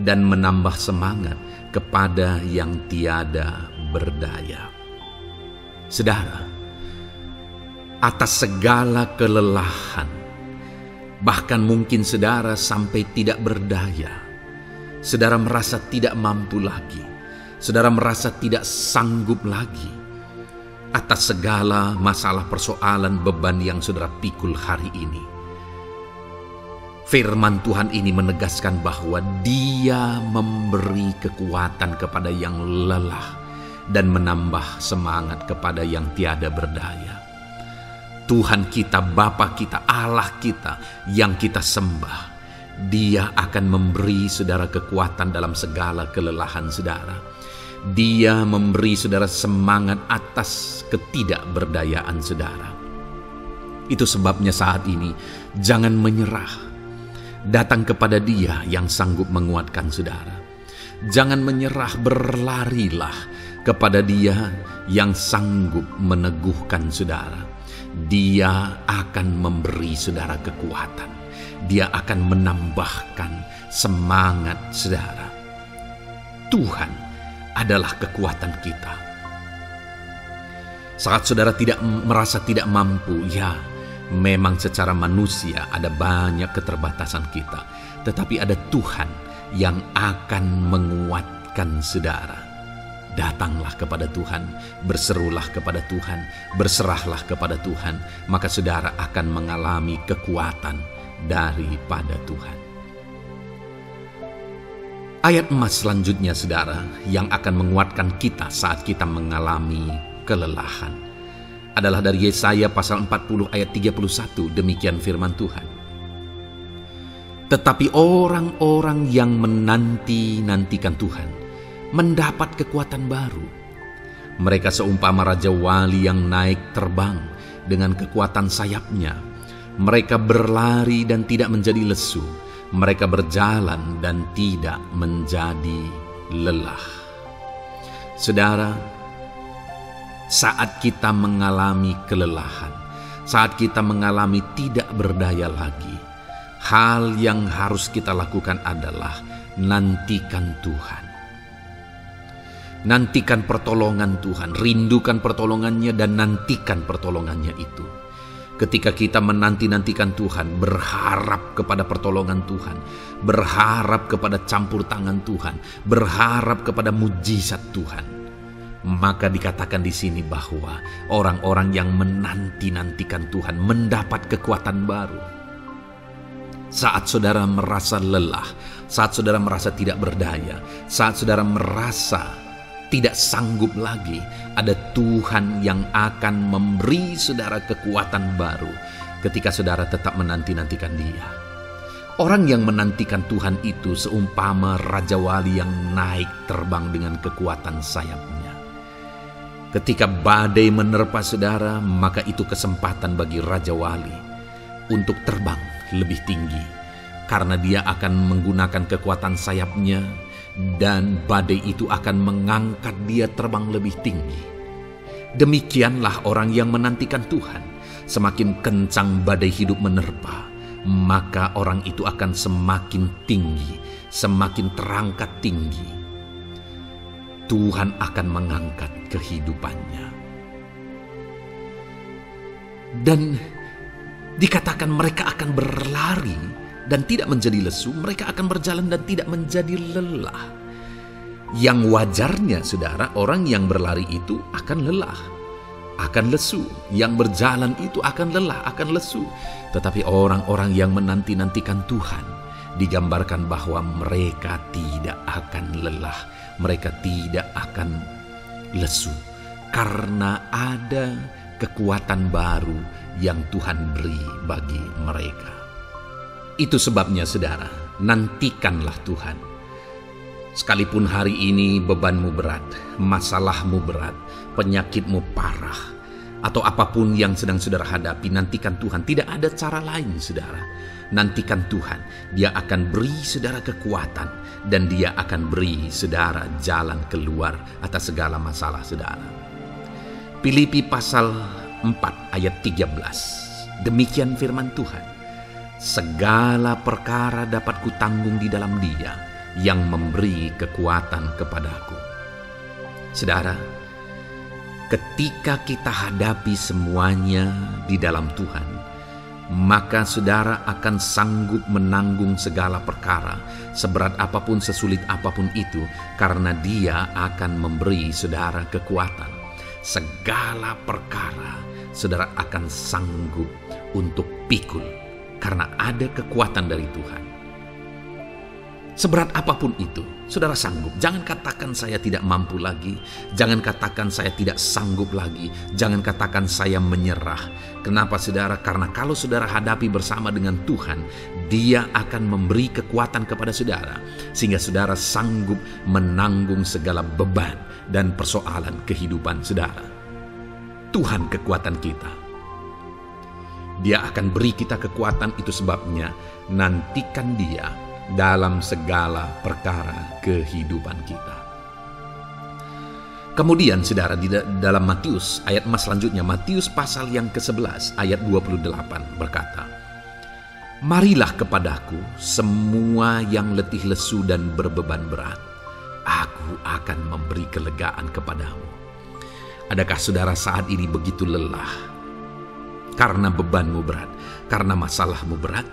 dan menambah semangat kepada yang tiada berdaya. Saudara, atas segala kelelahan, bahkan mungkin saudara sampai tidak berdaya, saudara merasa tidak mampu lagi, saudara merasa tidak sanggup lagi, atas segala masalah persoalan beban yang saudara pikul hari ini. Firman Tuhan ini menegaskan bahwa Dia memberi kekuatan kepada yang lelah dan menambah semangat kepada yang tiada berdaya. Tuhan kita, Bapa kita, Allah kita yang kita sembah, Dia akan memberi saudara kekuatan dalam segala kelelahan saudara. Dia memberi saudara semangat atas ketidakberdayaan saudara. Itu sebabnya saat ini jangan menyerah. Datang kepada Dia yang sanggup menguatkan saudara. Jangan menyerah, berlarilah kepada Dia yang sanggup meneguhkan saudara. Dia akan memberi saudara kekuatan. Dia akan menambahkan semangat saudara. Tuhan adalah kekuatan kita. Saat saudara merasa tidak mampu, ya memang secara manusia ada banyak keterbatasan kita. Tetapi ada Tuhan yang akan menguatkan saudara. Datanglah kepada Tuhan, berserulah kepada Tuhan, berserahlah kepada Tuhan, maka saudara akan mengalami kekuatan daripada Tuhan. Ayat emas selanjutnya saudara yang akan menguatkan kita saat kita mengalami kelelahan adalah dari Yesaya pasal 40 ayat 31. Demikian firman Tuhan. Tetapi orang-orang yang menanti-nantikan Tuhan mendapat kekuatan baru. Mereka seumpama raja wali yang naik terbang dengan kekuatan sayapnya. Mereka berlari dan tidak menjadi lesu. Mereka berjalan dan tidak menjadi lelah. Saudara, saat kita mengalami kelelahan, saat kita mengalami tidak berdaya lagi, hal yang harus kita lakukan adalah nantikan Tuhan. Nantikan pertolongan Tuhan, rindukan pertolongannya dan nantikan pertolongannya itu. Ketika kita menanti-nantikan Tuhan, berharap kepada pertolongan Tuhan, berharap kepada campur tangan Tuhan, berharap kepada mujizat Tuhan, maka dikatakan di sini bahwa orang-orang yang menanti-nantikan Tuhan mendapat kekuatan baru. Saat saudara merasa lelah, saat saudara merasa tidak berdaya, saat saudara merasa tidak sanggup lagi, ada Tuhan yang akan memberi saudara kekuatan baru ketika saudara tetap menanti-nantikan Dia. Orang yang menantikan Tuhan itu seumpama Raja Wali yang naik terbang dengan kekuatan sayapnya. Ketika badai menerpa saudara, maka itu kesempatan bagi Raja Wali untuk terbang lebih tinggi, karena dia akan menggunakan kekuatan sayapnya, dan badai itu akan mengangkat dia terbang lebih tinggi. Demikianlah orang yang menantikan Tuhan. Semakin kencang badai hidup menerpa, maka orang itu akan semakin tinggi, semakin terangkat tinggi. Tuhan akan mengangkat kehidupannya. Dan dikatakan mereka akan berlari dan tidak menjadi lesu, mereka akan berjalan dan tidak menjadi lelah. Yang wajarnya, saudara, orang yang berlari itu akan lelah, akan lesu. Yang berjalan itu akan lelah, akan lesu. Tetapi orang-orang yang menanti-nantikan Tuhan, digambarkan bahwa mereka tidak akan lelah, mereka tidak akan lesu, karena ada kekuatan baru yang Tuhan beri bagi mereka. Itu sebabnya, saudara, nantikanlah Tuhan. Sekalipun hari ini bebanmu berat, masalahmu berat, penyakitmu parah, atau apapun yang sedang saudara hadapi, nantikan Tuhan. Tidak ada cara lain, saudara. Nantikan Tuhan. Dia akan beri saudara kekuatan, dan Dia akan beri saudara jalan keluar atas segala masalah saudara. Filipi pasal 4 ayat 13. Demikian firman Tuhan. Segala perkara dapat kutanggung di dalam Dia yang memberi kekuatan kepadaku. Saudara, ketika kita hadapi semuanya di dalam Tuhan, maka saudara akan sanggup menanggung segala perkara, seberat apapun, sesulit apapun itu, karena Dia akan memberi saudara kekuatan. Segala perkara saudara akan sanggup untuk pikul, karena ada kekuatan dari Tuhan. Seberat apapun itu, saudara sanggup. Jangan katakan saya tidak mampu lagi. Jangan katakan saya tidak sanggup lagi. Jangan katakan saya menyerah. Kenapa, saudara? Karena kalau saudara hadapi bersama dengan Tuhan, Dia akan memberi kekuatan kepada saudara, sehingga saudara sanggup menanggung segala beban dan persoalan kehidupan saudara. Tuhan kekuatan kita. Dia akan beri kita kekuatan, itu sebabnya nantikan Dia dalam segala perkara kehidupan kita. Kemudian saudara, di dalam Matius ayat selanjutnya, Matius pasal yang ke-11 ayat 28 berkata, "Marilah kepadaku semua yang letih lesu dan berbeban berat, aku akan memberi kelegaan kepadamu." Adakah saudara saat ini begitu lelah karena bebanmu berat, karena masalahmu berat?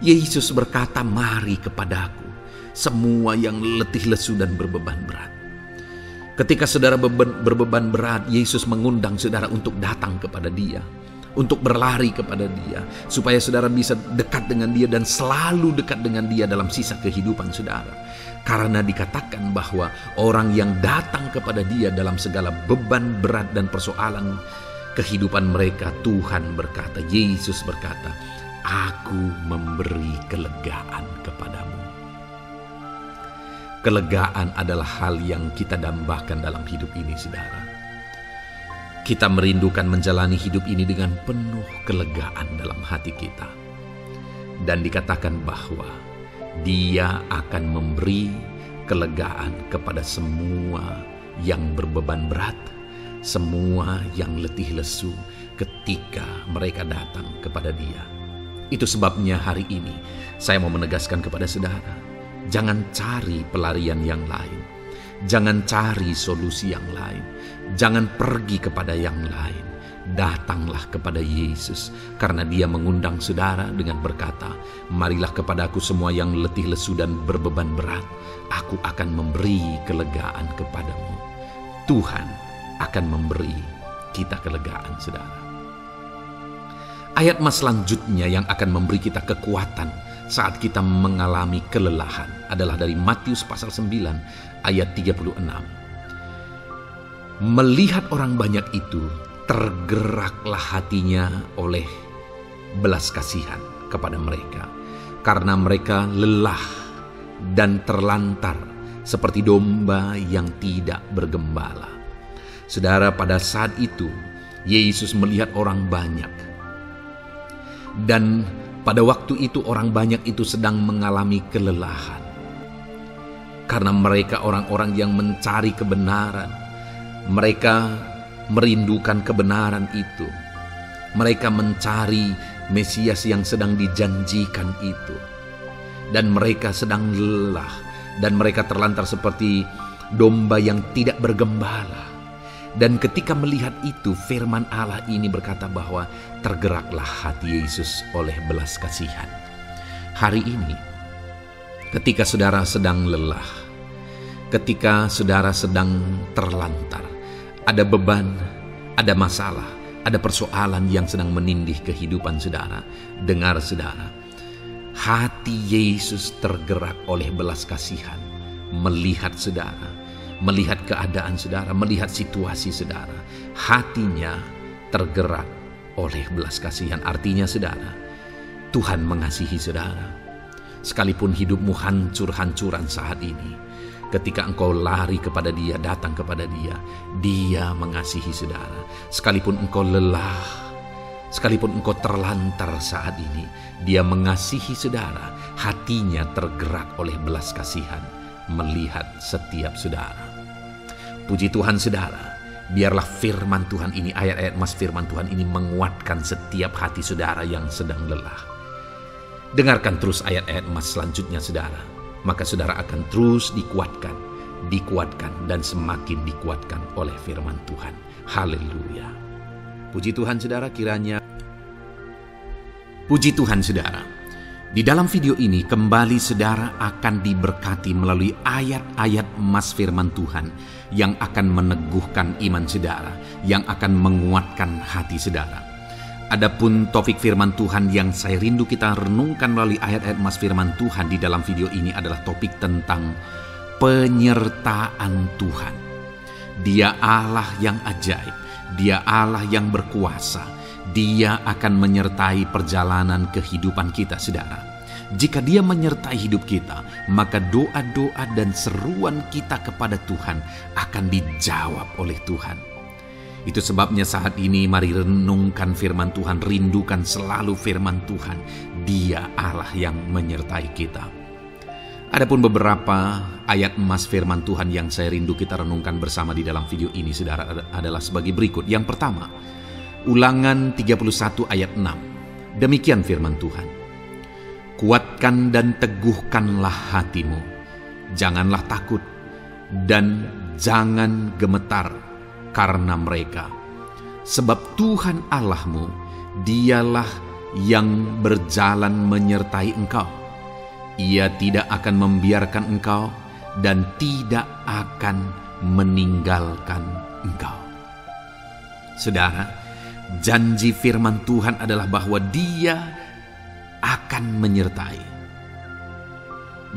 Yesus berkata, "Mari kepadaku semua yang letih lesu dan berbeban berat." Ketika saudara berbeban berat, Yesus mengundang saudara untuk datang kepada Dia, untuk berlari kepada Dia, supaya saudara bisa dekat dengan Dia dan selalu dekat dengan Dia dalam sisa kehidupan saudara. Karena dikatakan bahwa orang yang datang kepada Dia dalam segala beban berat dan persoalan kehidupan mereka, Tuhan berkata, Yesus berkata, "Aku memberi kelegaan kepadamu." Kelegaan adalah hal yang kita dambakan dalam hidup ini, saudara. kita merindukan menjalani hidup ini dengan penuh kelegaan dalam hati kita. Dan dikatakan bahwa Dia akan memberi kelegaan kepada semua yang berbeban berat, semua yang letih lesu ketika mereka datang kepada Dia. Itu sebabnya hari ini saya mau menegaskan kepada saudara, jangan cari pelarian yang lain, jangan cari solusi yang lain, jangan pergi kepada yang lain. Datanglah kepada Yesus, karena Dia mengundang saudara dengan berkata, marilah kepadaku semua yang letih lesu dan berbeban berat, aku akan memberi kelegaan kepadamu. Tuhan akan memberi kita kelegaan, saudara. Ayat mas selanjutnya yang akan memberi kita kekuatan saat kita mengalami kelelahan adalah dari Matius pasal 9 ayat 36. Melihat orang banyak itu, tergeraklah hatinya oleh belas kasihan kepada mereka, karena mereka lelah dan terlantar seperti domba yang tidak bergembala. Saudara, pada saat itu Yesus melihat orang banyak, dan pada waktu itu orang banyak itu sedang mengalami kelelahan, karena mereka orang-orang yang mencari kebenaran. Mereka merindukan kebenaran itu. Mereka mencari Mesias yang sedang dijanjikan itu. Dan mereka sedang lelah. Dan mereka terlantar seperti domba yang tidak bergembala. Dan ketika melihat itu, firman Allah ini berkata bahwa tergeraklah hati Yesus oleh belas kasihan. Hari ini, ketika saudara sedang lelah, ketika saudara sedang terlantar, ada beban, ada masalah, ada persoalan yang sedang menindih kehidupan saudara. Dengar saudara, hati Yesus tergerak oleh belas kasihan, melihat saudara, melihat keadaan saudara, melihat situasi saudara. Hatinya tergerak oleh belas kasihan. Artinya saudara, Tuhan mengasihi saudara. Sekalipun hidupmu hancur-hancuran saat ini, ketika engkau lari kepada Dia, datang kepada Dia, Dia mengasihi saudara. Sekalipun engkau lelah, sekalipun engkau terlantar saat ini, Dia mengasihi saudara. Hatinya tergerak oleh belas kasihan melihat setiap saudara. Puji Tuhan saudara, biarlah firman Tuhan ini, ayat-ayat mas firman Tuhan ini menguatkan setiap hati saudara yang sedang lelah. Dengarkan terus ayat-ayat mas selanjutnya saudara. Maka saudara akan terus dikuatkan, dan semakin dikuatkan oleh firman Tuhan. Haleluya. Puji Tuhan saudara, Puji Tuhan saudara, di dalam video ini kembali saudara akan diberkati melalui ayat-ayat emas firman Tuhan yang akan meneguhkan iman saudara, yang akan menguatkan hati saudara. Adapun topik firman Tuhan yang saya rindu kita renungkan melalui ayat-ayat emas firman Tuhan di dalam video ini adalah topik tentang penyertaan Tuhan. Dia Allah yang ajaib, Dia Allah yang berkuasa. Dia akan menyertai perjalanan kehidupan kita saudara. Jika Dia menyertai hidup kita, maka doa-doa dan seruan kita kepada Tuhan akan dijawab oleh Tuhan. Itu sebabnya saat ini mari renungkan firman Tuhan, rindukan selalu firman Tuhan. Dia Allah yang menyertai kita. Adapun beberapa ayat emas firman Tuhan yang saya rindu kita renungkan bersama di dalam video ini saudara adalah sebagai berikut. Yang pertama, Ulangan 31 ayat 6. Demikian firman Tuhan. Kuatkan dan teguhkanlah hatimu. Janganlah takut dan jangan gemetar karena mereka. Sebab Tuhan Allahmu, Dialah yang berjalan menyertai engkau. Ia tidak akan membiarkan engkau dan tidak akan meninggalkan engkau. Saudara, janji firman Tuhan adalah bahwa Dia akan menyertai.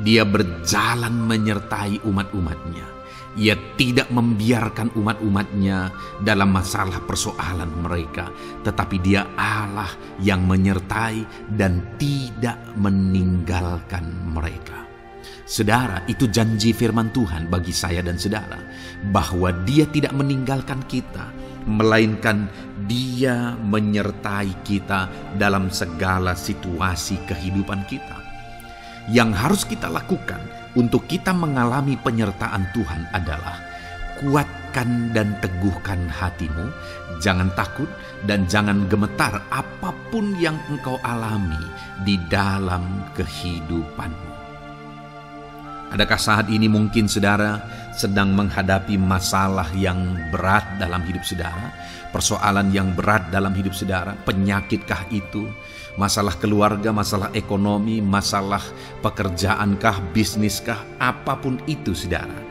Dia berjalan menyertai umat-umatnya. Ia tidak membiarkan umat-umatnya dalam masalah persoalan mereka, tetapi Dia Allah yang menyertai dan tidak meninggalkan mereka. Saudara, itu janji firman Tuhan bagi saya dan saudara, bahwa Dia tidak meninggalkan kita melainkan Dia menyertai kita dalam segala situasi kehidupan kita. Yang harus kita lakukan untuk kita mengalami penyertaan Tuhan adalah kuatkan dan teguhkan hatimu, jangan takut dan jangan gemetar apapun yang engkau alami di dalam kehidupanmu. Adakah saat ini mungkin saudara sedang menghadapi masalah yang berat dalam hidup saudara? Persoalan yang berat dalam hidup saudara? Penyakitkah itu? Masalah keluarga, masalah ekonomi, masalah pekerjaankah, bisniskah? Apapun itu saudara.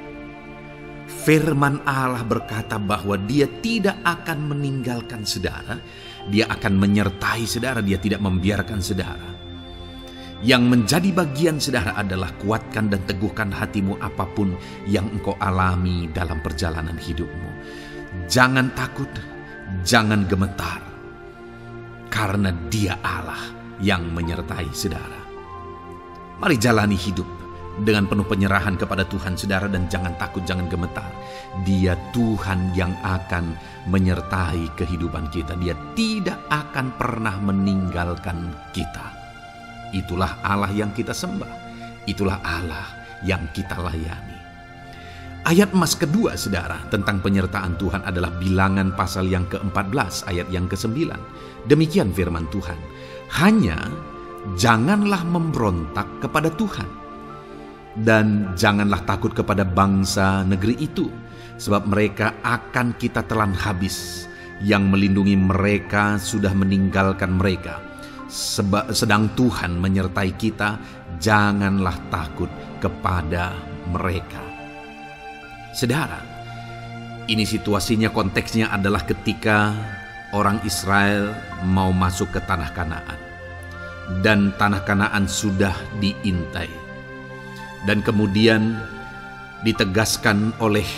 Firman Allah berkata bahwa Dia tidak akan meninggalkan saudara. Dia akan menyertai saudara, Dia tidak membiarkan saudara. Yang menjadi bagian saudara adalah kuatkan dan teguhkan hatimu apapun yang engkau alami dalam perjalanan hidupmu. Jangan takut, jangan gemetar, karena Dia Allah yang menyertai saudara. Mari jalani hidup dengan penuh penyerahan kepada Tuhan saudara, dan jangan takut, jangan gemetar. Dia Tuhan yang akan menyertai kehidupan kita. Dia tidak akan pernah meninggalkan kita. Itulah Allah yang kita sembah. Itulah Allah yang kita layani. Ayat emas kedua saudara tentang penyertaan Tuhan adalah Bilangan pasal yang ke-14 ayat yang ke-9. Demikian firman Tuhan. Hanya janganlah memberontak kepada Tuhan, dan janganlah takut kepada bangsa negeri itu, sebab mereka akan kita telan habis. Yang melindungi mereka sudah meninggalkan mereka. Sedang Tuhan menyertai kita, janganlah takut kepada mereka. Saudara, ini situasinya, konteksnya adalah ketika orang Israel mau masuk ke tanah Kanaan. Dan tanah Kanaan sudah diintai. Dan kemudian ditegaskan oleh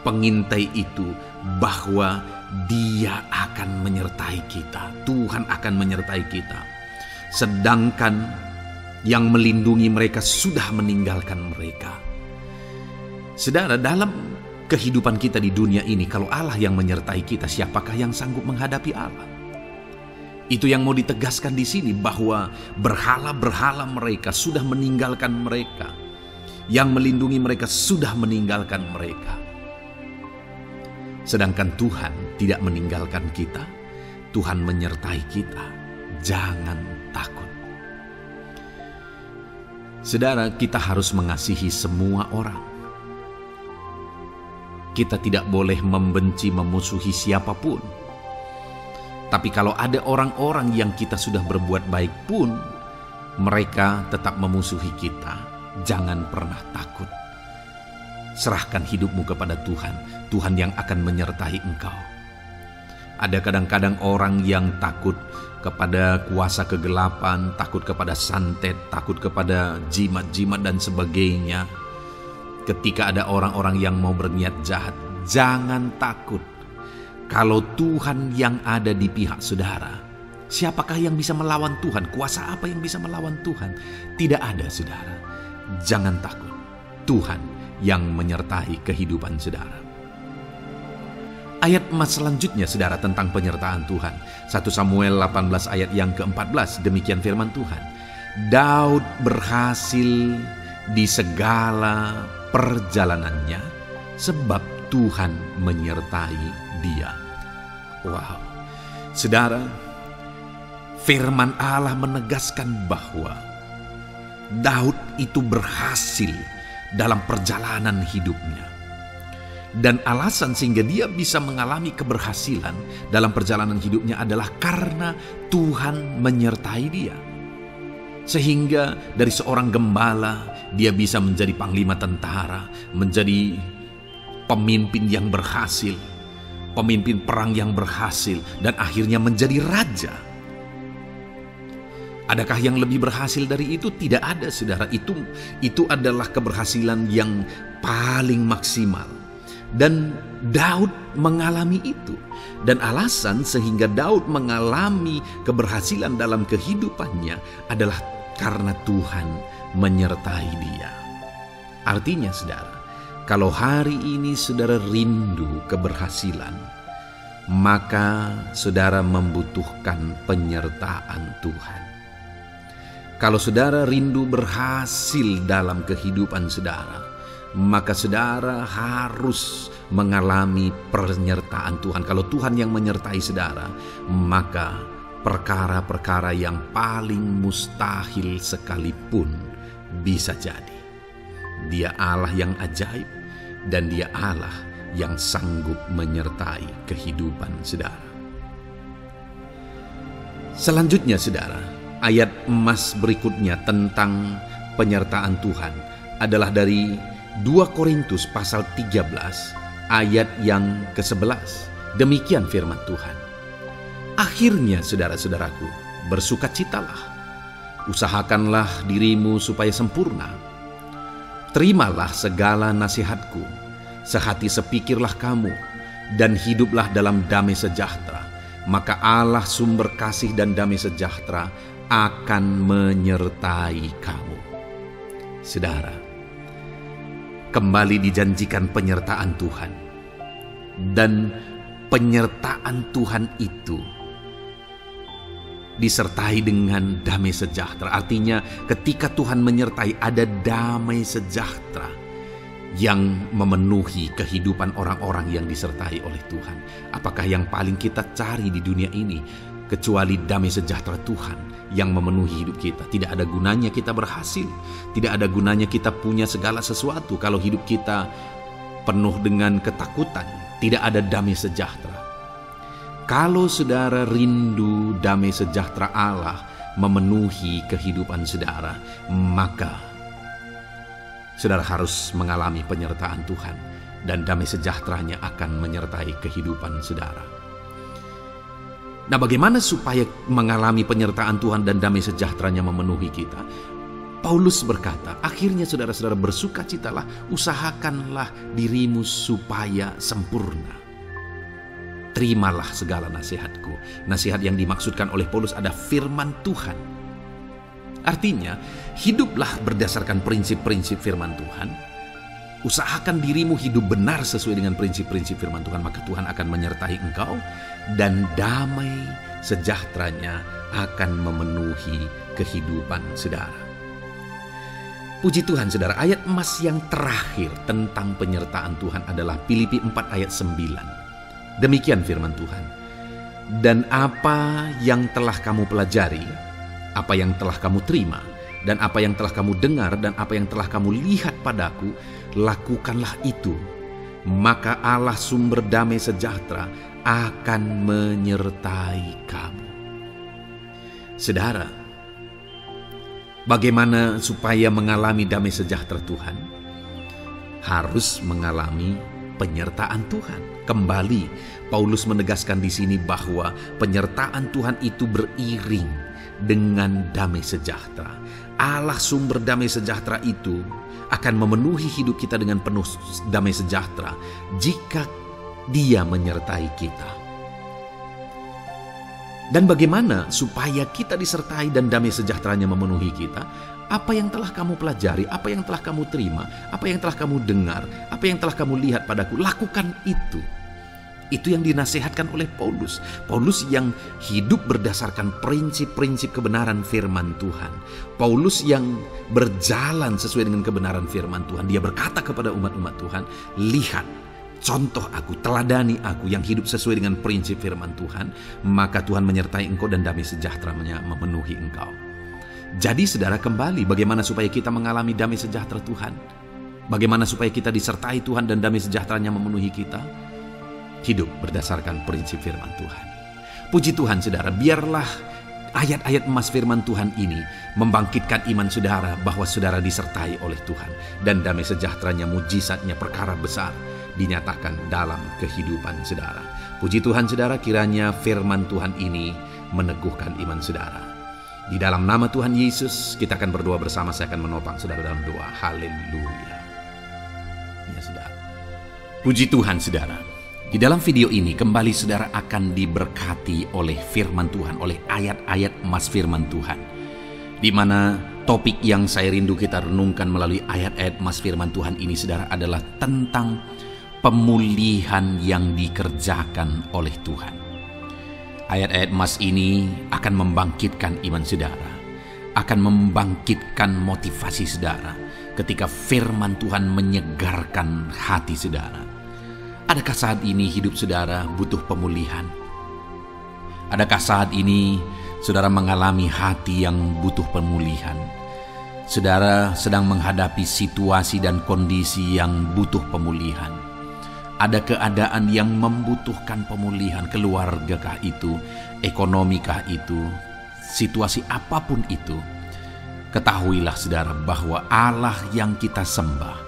pengintai itu bahwa Dia akan menyertai kita. Tuhan akan menyertai kita. Sedangkan yang melindungi mereka sudah meninggalkan mereka. Saudara, dalam kehidupan kita di dunia ini, kalau Allah yang menyertai kita, siapakah yang sanggup menghadapi Allah? Itu yang mau ditegaskan di sini, bahwa berhala-berhala mereka sudah meninggalkan mereka. Yang melindungi mereka sudah meninggalkan mereka. Sedangkan Tuhan tidak meninggalkan kita. Tuhan menyertai kita. Jangan takut. Saudara, kita harus mengasihi semua orang. Kita tidak boleh membenci, memusuhi siapapun. Tapi kalau ada orang-orang yang kita sudah berbuat baik pun, mereka tetap memusuhi kita, jangan pernah takut. Serahkan hidupmu kepada Tuhan. Tuhan yang akan menyertai engkau. Ada kadang-kadang orang yang takut kepada kuasa kegelapan, takut kepada santet, takut kepada jimat-jimat dan sebagainya. Ketika ada orang-orang yang mau berniat jahat, jangan takut. Kalau Tuhan yang ada di pihak saudara, siapakah yang bisa melawan Tuhan? Kuasa apa yang bisa melawan Tuhan? Tidak ada, saudara. Jangan takut. Tuhan yang menyertai kehidupan saudara. Ayat emas selanjutnya saudara tentang penyertaan Tuhan. 1 Samuel 18 ayat yang ke-14, demikian firman Tuhan. Daud berhasil di segala perjalanannya sebab Tuhan menyertai dia. Wow. Saudara, firman Allah menegaskan bahwa Daud itu berhasil dalam perjalanan hidupnya. Dan alasan sehingga dia bisa mengalami keberhasilan dalam perjalanan hidupnya adalah karena Tuhan menyertai dia. Sehingga dari seorang gembala dia bisa menjadi panglima tentara, menjadi pemimpin yang berhasil, pemimpin perang yang berhasil, dan akhirnya menjadi raja. Adakah yang lebih berhasil dari itu? Tidak ada, saudara. Itu adalah keberhasilan yang paling maksimal. Dan Daud mengalami itu. Dan alasan sehingga Daud mengalami keberhasilan dalam kehidupannya adalah karena Tuhan menyertai dia. Artinya saudara, kalau hari ini saudara rindu keberhasilan, maka saudara membutuhkan penyertaan Tuhan. Kalau saudara rindu berhasil dalam kehidupan saudara, maka saudara harus mengalami penyertaan Tuhan. Kalau Tuhan yang menyertai saudara, maka perkara-perkara yang paling mustahil sekalipun bisa jadi. Dia Allah yang ajaib dan Dia Allah yang sanggup menyertai kehidupan saudara. Selanjutnya saudara, ayat emas berikutnya tentang penyertaan Tuhan adalah dari 2 Korintus pasal 13 ayat yang ke-11. Demikian firman Tuhan. Akhirnya saudara-saudaraku, bersukacitalah, usahakanlah dirimu supaya sempurna. Terimalah segala nasihatku, sehati sepikirlah kamu, dan hiduplah dalam damai sejahtera. Maka Allah sumber kasih dan damai sejahtera akan menyertai kamu. Saudara, kembali dijanjikan penyertaan Tuhan. Dan penyertaan Tuhan itu disertai dengan damai sejahtera. Artinya ketika Tuhan menyertai, ada damai sejahtera yang memenuhi kehidupan orang-orang yang disertai oleh Tuhan. Apakah yang paling kita cari di dunia ini kecuali damai sejahtera Tuhan yang memenuhi hidup kita? Tidak ada gunanya kita berhasil, tidak ada gunanya kita punya segala sesuatu kalau hidup kita penuh dengan ketakutan, tidak ada damai sejahtera. Kalau saudara rindu damai sejahtera Allah memenuhi kehidupan saudara, maka saudara harus mengalami penyertaan Tuhan, dan damai sejahteranya akan menyertai kehidupan saudara. Nah, bagaimana supaya mengalami penyertaan Tuhan dan damai sejahteranya memenuhi kita? Paulus berkata, akhirnya saudara-saudara bersukacitalah, usahakanlah dirimu supaya sempurna. Terimalah segala nasihatku. Nasihat yang dimaksudkan oleh Paulus ada firman Tuhan. Artinya, hiduplah berdasarkan prinsip-prinsip firman Tuhan. Usahakan dirimu hidup benar sesuai dengan prinsip-prinsip firman Tuhan, maka Tuhan akan menyertai engkau dan damai sejahteranya akan memenuhi kehidupan saudara. Puji Tuhan saudara, ayat emas yang terakhir tentang penyertaan Tuhan adalah Filipi 4 ayat 9. Demikian firman Tuhan. Dan apa yang telah kamu pelajari, apa yang telah kamu terima, dan apa yang telah kamu dengar, dan apa yang telah kamu lihat padaku, lakukanlah itu. Maka Allah sumber damai sejahtera akan menyertai kamu. Saudara, bagaimana supaya mengalami damai sejahtera Tuhan? Harus mengalami penyertaan Tuhan. Kembali, Paulus menegaskan di sini bahwa penyertaan Tuhan itu beriring dengan damai sejahtera. Allah sumber damai sejahtera itu akan memenuhi hidup kita dengan penuh damai sejahtera jika Dia menyertai kita. Dan bagaimana supaya kita disertai dan damai sejahteranya memenuhi kita? Apa yang telah kamu pelajari, apa yang telah kamu terima, apa yang telah kamu dengar, apa yang telah kamu lihat padaku, lakukan itu. Itu yang dinasihatkan oleh Paulus. Paulus yang hidup berdasarkan prinsip-prinsip kebenaran firman Tuhan. Paulus yang berjalan sesuai dengan kebenaran firman Tuhan. Dia berkata kepada umat-umat Tuhan, lihat, contoh aku, teladani aku yang hidup sesuai dengan prinsip firman Tuhan, maka Tuhan menyertai engkau dan damai sejahteranya memenuhi engkau. Jadi saudara, kembali bagaimana supaya kita mengalami damai sejahtera Tuhan? Bagaimana supaya kita disertai Tuhan dan damai sejahteranya memenuhi kita? Hidup berdasarkan prinsip firman Tuhan. Puji Tuhan saudara, biarlah ayat-ayat emas firman Tuhan ini membangkitkan iman saudara bahwa saudara disertai oleh Tuhan. Dan damai sejahteranya, mujizatnya, perkara besar dinyatakan dalam kehidupan saudara. Puji Tuhan saudara, kiranya firman Tuhan ini meneguhkan iman saudara. Di dalam nama Tuhan Yesus kita akan berdoa bersama. Saya akan menopang saudara dalam doa. Haleluya. Ya saudara. Puji Tuhan saudara. Di dalam video ini kembali saudara akan diberkati oleh firman Tuhan, oleh ayat-ayat emas firman Tuhan. Di mana topik yang saya rindu kita renungkan melalui ayat-ayat emas firman Tuhan ini saudara adalah tentang pemulihan yang dikerjakan oleh Tuhan. Ayat-ayat emas ini akan membangkitkan iman saudara, akan membangkitkan motivasi saudara ketika firman Tuhan menyegarkan hati saudara. Adakah saat ini hidup saudara butuh pemulihan? Adakah saat ini saudara mengalami hati yang butuh pemulihan? Saudara sedang menghadapi situasi dan kondisi yang butuh pemulihan. Ada keadaan yang membutuhkan pemulihan, keluargakah itu, ekonomikah itu, situasi apapun itu. Ketahuilah saudara bahwa Allah yang kita sembah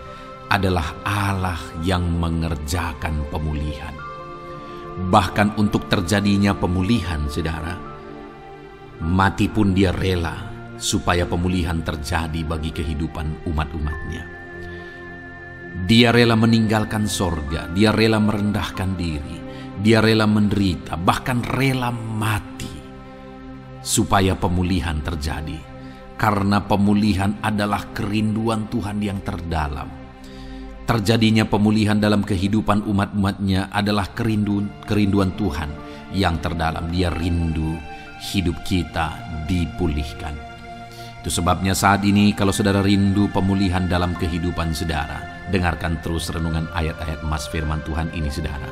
adalah Allah yang mengerjakan pemulihan. Bahkan untuk terjadinya pemulihan saudara, mati pun dia rela supaya pemulihan terjadi bagi kehidupan umat-umatnya. Dia rela meninggalkan sorga, dia rela merendahkan diri, dia rela menderita, bahkan rela mati supaya pemulihan terjadi. Karena pemulihan adalah kerinduan Tuhan yang terdalam. Terjadinya pemulihan dalam kehidupan umat-umatnya adalah kerinduan Tuhan yang terdalam. Dia rindu hidup kita dipulihkan. Itu sebabnya saat ini kalau saudara rindu pemulihan dalam kehidupan saudara, dengarkan terus renungan ayat-ayat emas firman Tuhan ini saudara.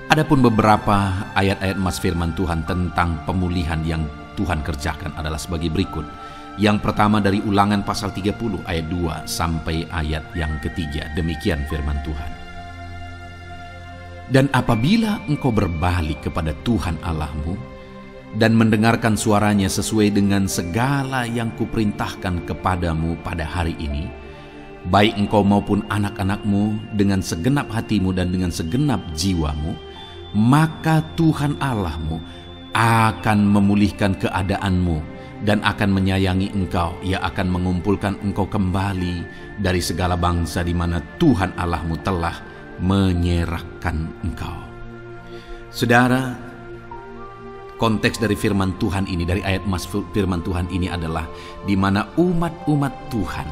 Adapun beberapa ayat-ayat emas firman Tuhan tentang pemulihan yang Tuhan kerjakan adalah sebagai berikut. Yang pertama dari Ulangan pasal 30 ayat 2 sampai ayat yang ketiga. Demikian firman Tuhan. Dan apabila engkau berbalik kepada Tuhan Allahmu dan mendengarkan suaranya sesuai dengan segala yang kuperintahkan kepadamu pada hari ini, baik engkau maupun anak-anakmu dengan segenap hatimu dan dengan segenap jiwamu, maka Tuhan Allahmu akan memulihkan keadaanmu dan akan menyayangi engkau. Ia akan mengumpulkan engkau kembali dari segala bangsa di mana Tuhan Allahmu telah menyerahkan engkau. Saudara, konteks dari firman Tuhan ini, dari ayat emas firman Tuhan ini adalah di mana umat-umat Tuhan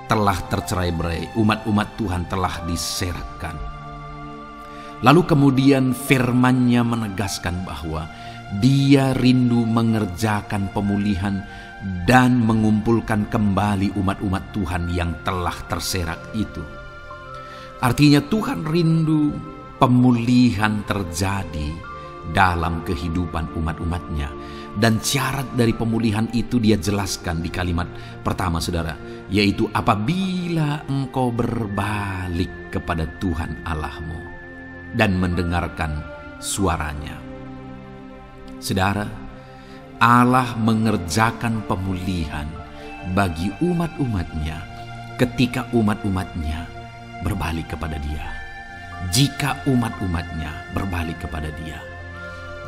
telah tercerai-berai, umat-umat Tuhan telah diserahkan. Lalu kemudian firman-Nya menegaskan bahwa Dia rindu mengerjakan pemulihan dan mengumpulkan kembali umat-umat Tuhan yang telah terserak itu. Artinya Tuhan rindu pemulihan terjadi dalam kehidupan umat-umatnya. Dan syarat dari pemulihan itu dia jelaskan di kalimat pertama saudara, yaitu apabila engkau berbalik kepada Tuhan Allahmu dan mendengarkan suaranya. Saudara, Allah mengerjakan pemulihan bagi umat-umatnya ketika umat-umatnya berbalik kepada Dia. Jika umat-umatnya berbalik kepada Dia,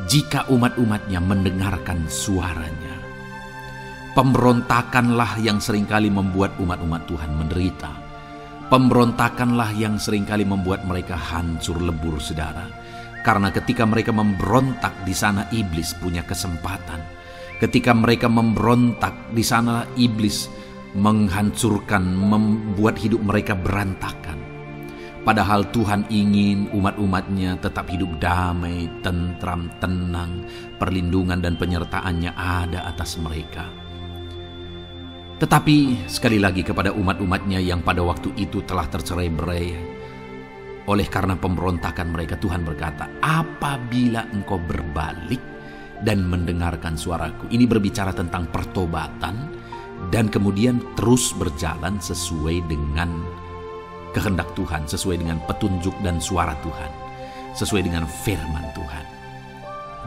jika umat-umatnya mendengarkan suaranya. Pemberontakanlah yang seringkali membuat umat-umat Tuhan menderita. Pemberontakanlah yang seringkali membuat mereka hancur lebur saudara. Karena ketika mereka memberontak, di sana iblis punya kesempatan. Ketika mereka memberontak, di sana iblis menghancurkan, membuat hidup mereka berantakan. Padahal Tuhan ingin umat-umatnya tetap hidup damai, tentram, tenang, perlindungan dan penyertaan-Nya ada atas mereka. Tetapi sekali lagi kepada umat-umatnya yang pada waktu itu telah tercerai-berai oleh karena pemberontakan mereka, Tuhan berkata, apabila engkau berbalik dan mendengarkan suaraku. Ini berbicara tentang pertobatan dan kemudian terus berjalan sesuai dengan kehendak Tuhan, sesuai dengan petunjuk dan suara Tuhan, sesuai dengan firman Tuhan.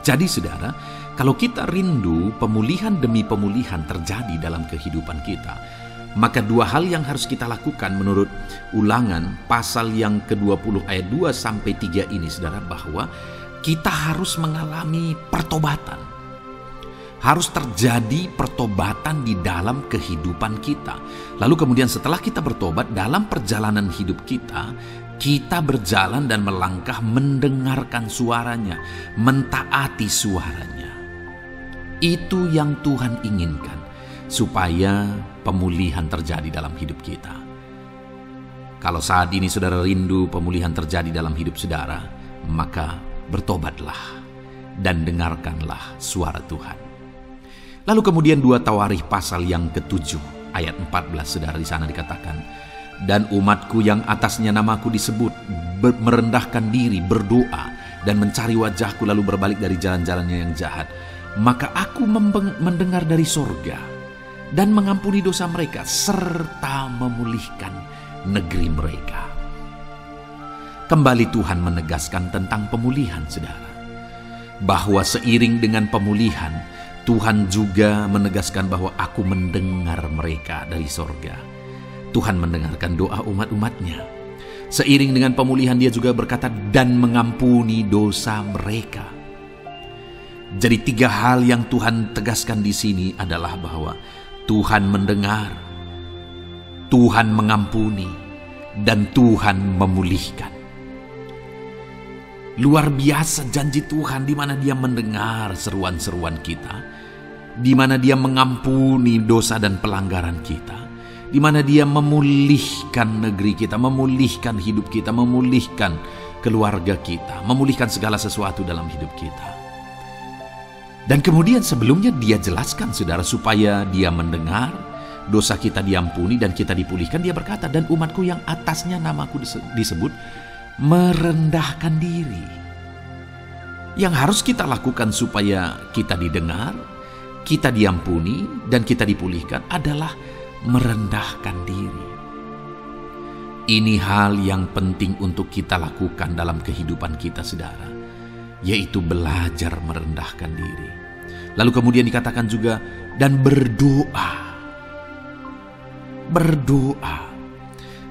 Jadi saudara, kalau kita rindu pemulihan demi pemulihan terjadi dalam kehidupan kita, maka dua hal yang harus kita lakukan menurut Ulangan pasal yang ke-20 ayat 2 sampai 3 ini saudara, bahwa kita harus mengalami pertobatan. Harus terjadi pertobatan di dalam kehidupan kita. Lalu kemudian setelah kita bertobat, dalam perjalanan hidup kita, kita berjalan dan melangkah mendengarkan suaranya, mentaati suaranya. Itu yang Tuhan inginkan, supaya pemulihan terjadi dalam hidup kita. Kalau saat ini saudara rindu pemulihan terjadi dalam hidup saudara, maka bertobatlah dan dengarkanlah suara Tuhan. Lalu kemudian 2 Tawarikh pasal yang ke-7 ayat 14 saudara, di sana dikatakan, dan umatku yang atasnya namaku disebut merendahkan diri, berdoa dan mencari wajahku lalu berbalik dari jalan-jalannya yang jahat, maka aku mendengar dari sorga dan mengampuni dosa mereka serta memulihkan negeri mereka. Kembali Tuhan menegaskan tentang pemulihan saudara, bahwa seiring dengan pemulihan Tuhan juga menegaskan bahwa aku mendengar mereka dari sorga. Tuhan mendengarkan doa umat-umatnya. Seiring dengan pemulihan dia juga berkata dan mengampuni dosa mereka. Jadi 3 hal yang Tuhan tegaskan di sini adalah bahwa Tuhan mendengar, Tuhan mengampuni, dan Tuhan memulihkan. Luar biasa janji Tuhan, di mana Dia mendengar seruan-seruan kita, di mana Dia mengampuni dosa dan pelanggaran kita, di mana Dia memulihkan negeri kita, memulihkan hidup kita, memulihkan keluarga kita, memulihkan segala sesuatu dalam hidup kita. Dan kemudian sebelumnya Dia jelaskan saudara, supaya Dia mendengar, dosa kita diampuni dan kita dipulihkan. Dia berkata, dan umatku yang atasnya namaku disebut merendahkan diri. Yang harus kita lakukan supaya kita didengar, kita diampuni, dan kita dipulihkan adalah merendahkan diri. Ini hal yang penting untuk kita lakukan dalam kehidupan kita saudara, yaitu belajar merendahkan diri. Lalu kemudian dikatakan juga dan berdoa. Berdoa.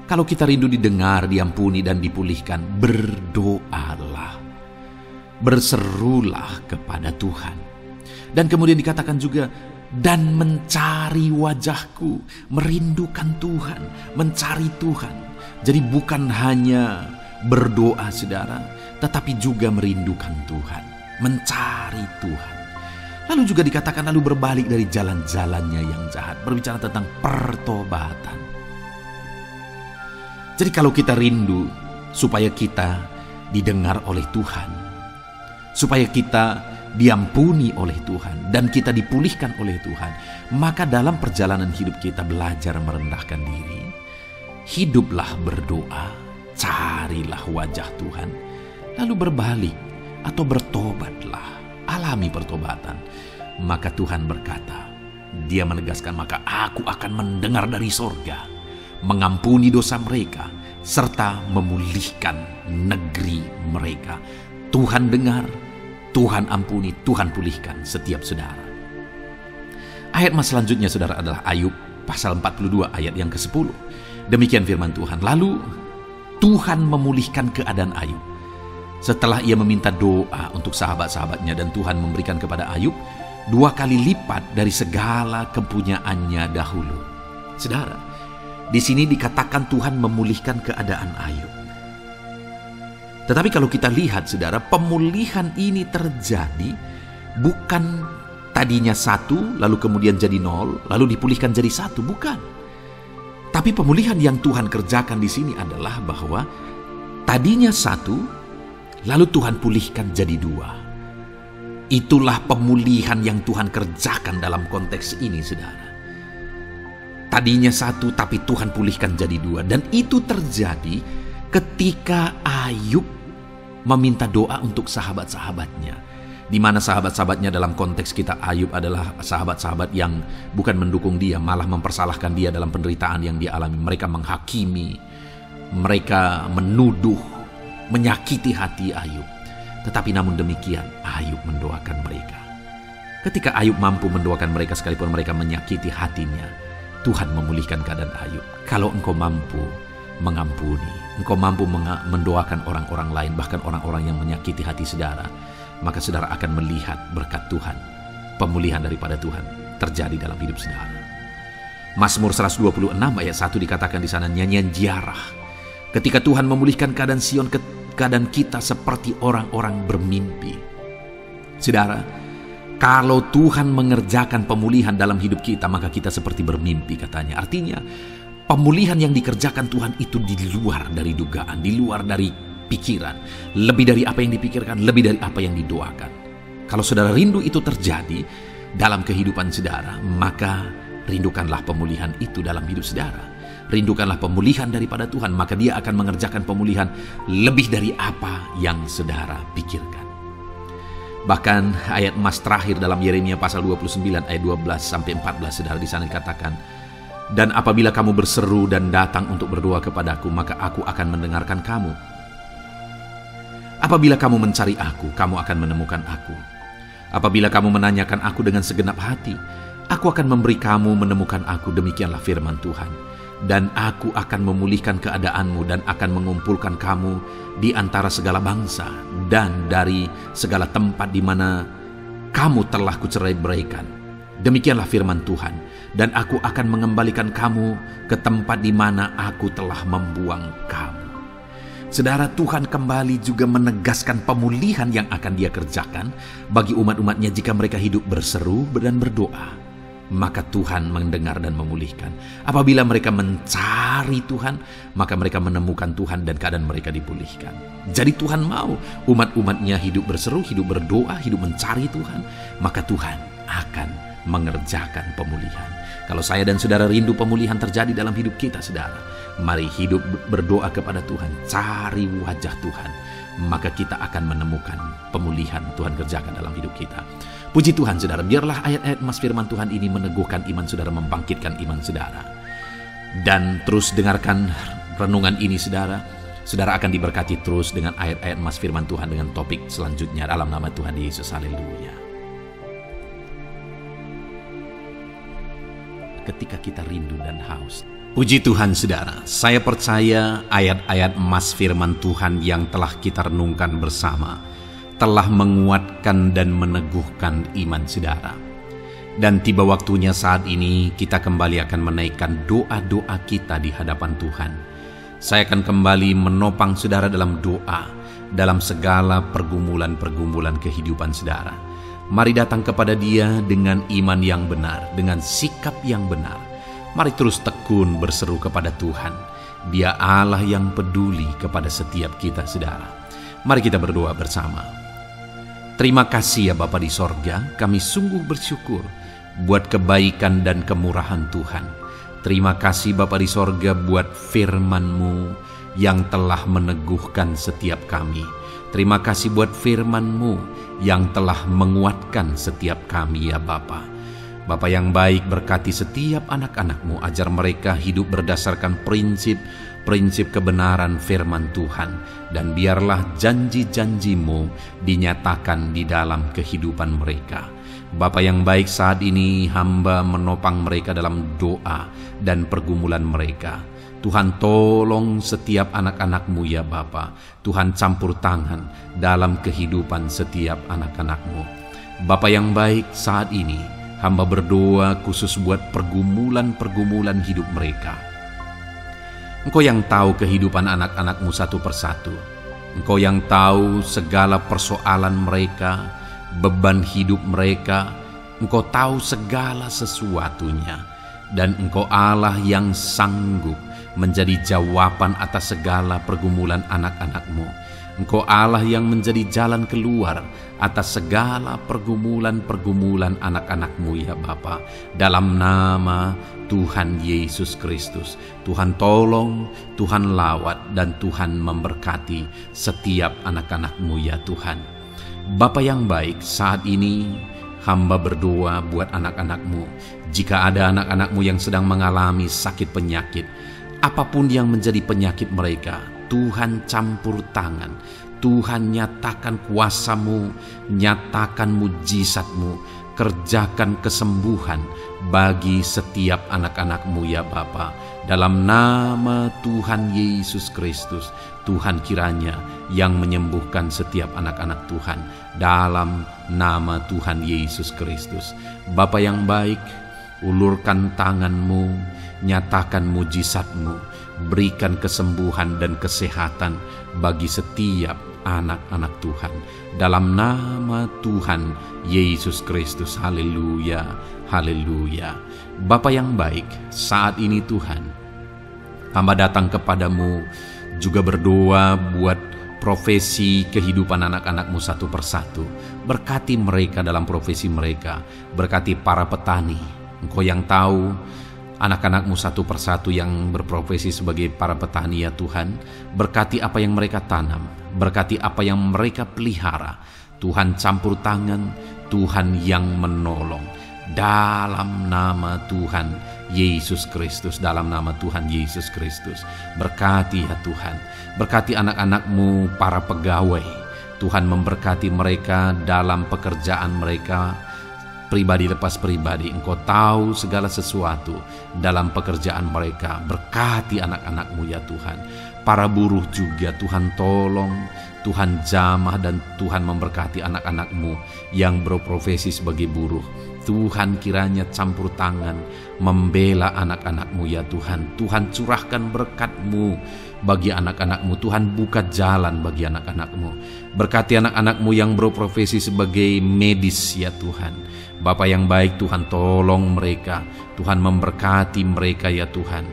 Kalau kita rindu didengar, diampuni, dan dipulihkan, berdoalah. Berserulah kepada Tuhan. Dan kemudian dikatakan juga, dan mencari wajahku, merindukan Tuhan, mencari Tuhan. Jadi bukan hanya berdoa saudara, tetapi juga merindukan Tuhan, mencari Tuhan. Lalu juga dikatakan lalu berbalik dari jalan-jalannya yang jahat, berbicara tentang pertobatan. Jadi kalau kita rindu supaya kita didengar oleh Tuhan, supaya kita diampuni oleh Tuhan, dan kita dipulihkan oleh Tuhan, maka dalam perjalanan hidup kita belajar merendahkan diri, hiduplah berdoa, carilah wajah Tuhan, lalu berbalik atau bertobatlah, alami pertobatan. Maka Tuhan berkata, Dia menegaskan, maka aku akan mendengar dari sorga, mengampuni dosa mereka, serta memulihkan negeri mereka. Tuhan dengar, Tuhan ampuni, Tuhan pulihkan setiap saudara. Ayat mas selanjutnya saudara adalah Ayub pasal 42 ayat yang ke-10. Demikian firman Tuhan. Lalu Tuhan memulihkan keadaan Ayub. Setelah ia meminta doa untuk sahabat-sahabatnya, dan Tuhan memberikan kepada Ayub 2 kali lipat dari segala kepunyaannya dahulu. Saudara, di sini dikatakan Tuhan memulihkan keadaan Ayub. Tetapi kalau kita lihat saudara, pemulihan ini terjadi bukan tadinya 1 lalu kemudian jadi 0 lalu dipulihkan jadi 1, bukan. Tapi pemulihan yang Tuhan kerjakan di sini adalah bahwa tadinya 1 lalu Tuhan pulihkan jadi 2. Itulah pemulihan yang Tuhan kerjakan dalam konteks ini saudara. Tadinya 1 tapi Tuhan pulihkan jadi 2, dan itu terjadi ketika Ayub meminta doa untuk sahabat-sahabatnya, di mana sahabat-sahabatnya dalam konteks kita Ayub adalah sahabat-sahabat yang bukan mendukung dia, malah mempersalahkan dia dalam penderitaan yang dia alami. Mereka menghakimi, mereka menuduh, menyakiti hati Ayub. Tetapi namun demikian Ayub mendoakan mereka. Ketika Ayub mampu mendoakan mereka sekalipun mereka menyakiti hatinya, Tuhan memulihkan keadaan Ayub. Kalau engkau mampu mengampuni, engkau mampu mendoakan orang-orang lain, bahkan orang-orang yang menyakiti hati saudara, maka saudara akan melihat berkat Tuhan, pemulihan daripada Tuhan terjadi dalam hidup saudara. Mazmur 126 ayat 1 dikatakan di sana, nyanyian ziarah. Ketika Tuhan memulihkan keadaan Sion, keadaan kita seperti orang-orang bermimpi. Saudara, kalau Tuhan mengerjakan pemulihan dalam hidup kita, maka kita seperti bermimpi katanya. Artinya, Pemulihan yang dikerjakan Tuhan itu di luar dari dugaan, di luar dari pikiran, lebih dari apa yang dipikirkan, lebih dari apa yang didoakan. Kalau saudara rindu itu terjadi dalam kehidupan saudara, maka rindukanlah pemulihan itu dalam hidup saudara. Rindukanlah pemulihan daripada Tuhan, maka Dia akan mengerjakan pemulihan lebih dari apa yang saudara pikirkan. Bahkan ayat emas terakhir dalam Yeremia pasal 29 ayat 12-14, saudara, di sana dikatakan, "Dan apabila kamu berseru dan datang untuk berdoa kepadaku, maka aku akan mendengarkan kamu. Apabila kamu mencari aku, kamu akan menemukan aku. Apabila kamu menanyakan aku dengan segenap hati, aku akan memberi kamu menemukan aku, demikianlah firman Tuhan. Dan aku akan memulihkan keadaanmu dan akan mengumpulkan kamu di antara segala bangsa dan dari segala tempat di mana kamu telah kucerai-beraikan. Demikianlah firman Tuhan. Dan aku akan mengembalikan kamu ke tempat di mana aku telah membuang kamu." Saudara, Tuhan kembali juga menegaskan pemulihan yang akan Dia kerjakan bagi umat-umatnya jika mereka hidup berseru dan berdoa. Maka Tuhan mendengar dan memulihkan. Apabila mereka mencari Tuhan, maka mereka menemukan Tuhan dan keadaan mereka dipulihkan. Jadi Tuhan mau umat-umatnya hidup berseru, hidup berdoa, hidup mencari Tuhan, maka Tuhan akan mengerjakan pemulihan. Kalau saya dan saudara rindu pemulihan terjadi dalam hidup kita, saudara, mari hidup berdoa kepada Tuhan, cari wajah Tuhan, maka kita akan menemukan pemulihan Tuhan kerjakan dalam hidup kita. Puji Tuhan, saudara, biarlah ayat-ayat emas firman Tuhan ini meneguhkan iman saudara, membangkitkan iman saudara. Dan terus dengarkan renungan ini, saudara. Saudara akan diberkati terus dengan ayat-ayat emas firman Tuhan dengan topik selanjutnya dalam nama Tuhan Yesus. Haleluya. Ketika kita rindu dan haus. Puji Tuhan, saudara, saya percaya ayat-ayat emas firman Tuhan yang telah kita renungkan bersama telah menguatkan dan meneguhkan iman saudara. Dan tiba waktunya saat ini kita kembali akan menaikkan doa-doa kita di hadapan Tuhan. Saya akan kembali menopang saudara dalam doa, dalam segala pergumulan-pergumulan kehidupan saudara. Mari datang kepada Dia dengan iman yang benar, dengan sikap yang benar. Mari terus tekun berseru kepada Tuhan. Dia Allah yang peduli kepada setiap kita, saudara. Mari kita berdoa bersama. Terima kasih ya Bapa di sorga, kami sungguh bersyukur buat kebaikan dan kemurahan Tuhan. Terima kasih Bapa di sorga buat firman-Mu yang telah meneguhkan setiap kami. Terima kasih buat firman-Mu yang telah menguatkan setiap kami ya Bapa. Bapa yang baik, berkati setiap anak-anak-Mu, ajar mereka hidup berdasarkan prinsip kebenaran firman Tuhan, dan biarlah janji-janji-Mu dinyatakan di dalam kehidupan mereka. Bapa yang baik, saat ini hamba menopang mereka dalam doa dan pergumulan mereka. Tuhan, tolong setiap anak-anak-Mu ya Bapa. Tuhan, campur tangan dalam kehidupan setiap anak-anak-Mu. Bapa yang baik, saat ini hamba berdoa khusus buat pergumulan-pergumulan hidup mereka. Engkau yang tahu kehidupan anak-anak-Mu satu persatu. Engkau yang tahu segala persoalan mereka, beban hidup mereka. Engkau tahu segala sesuatunya. Dan Engkau Allah yang sanggup menjadi jawaban atas segala pergumulan anak-anak-Mu. Engkau Allah yang menjadi jalan keluar atas segala pergumulan-pergumulan anak-anak-Mu ya Bapa. Dalam nama Tuhan Yesus Kristus, Tuhan tolong, Tuhan lawat, dan Tuhan memberkati setiap anak-anak-Mu ya Tuhan. Bapa yang baik, saat ini hamba berdoa buat anak-anak-Mu. Jika ada anak-anak-Mu yang sedang mengalami sakit penyakit, apapun yang menjadi penyakit mereka, Tuhan campur tangan. Tuhan nyatakan kuasa-Mu, nyatakan mujizat-Mu, kerjakan kesembuhan bagi setiap anak-anak-Mu ya Bapa. Dalam nama Tuhan Yesus Kristus, Tuhan kiranya yang menyembuhkan setiap anak-anak Tuhan. Dalam nama Tuhan Yesus Kristus. Bapa yang baik, ulurkan tangan-Mu, nyatakan mujizat-Mu, berikan kesembuhan dan kesehatan bagi setiap anak-anak Tuhan. Dalam nama Tuhan Yesus Kristus. Haleluya, haleluya. Bapa yang baik, saat ini Tuhan, Hamba datang kepadamu juga berdoa buat profesi kehidupan anak-anakmu satu persatu. Berkati mereka dalam profesi mereka. Berkati para petani. Engkau yang tahu anak-anakmu satu persatu yang berprofesi sebagai para petani ya Tuhan. Berkati apa yang mereka tanam. Berkati apa yang mereka pelihara. Tuhan campur tangan, Tuhan yang menolong. Dalam nama Tuhan Yesus Kristus, dalam nama Tuhan Yesus Kristus. Berkati ya Tuhan, berkati anak-anakmu para pegawai. Tuhan memberkati mereka dalam pekerjaan mereka, pribadi lepas pribadi. Engkau tahu segala sesuatu dalam pekerjaan mereka. Berkati anak-anakmu ya Tuhan. Para buruh juga Tuhan tolong, Tuhan jamah, dan Tuhan memberkati anak-anakmu yang berprofesi sebagai buruh. Tuhan kiranya campur tangan membela anak-anakmu ya Tuhan. Tuhan curahkan berkat-Mu bagi anak-anakmu. Tuhan buka jalan bagi anak-anakmu. Berkati anak-anakmu yang berprofesi sebagai medis ya Tuhan. Bapa yang baik, Tuhan tolong mereka. Tuhan memberkati mereka ya Tuhan.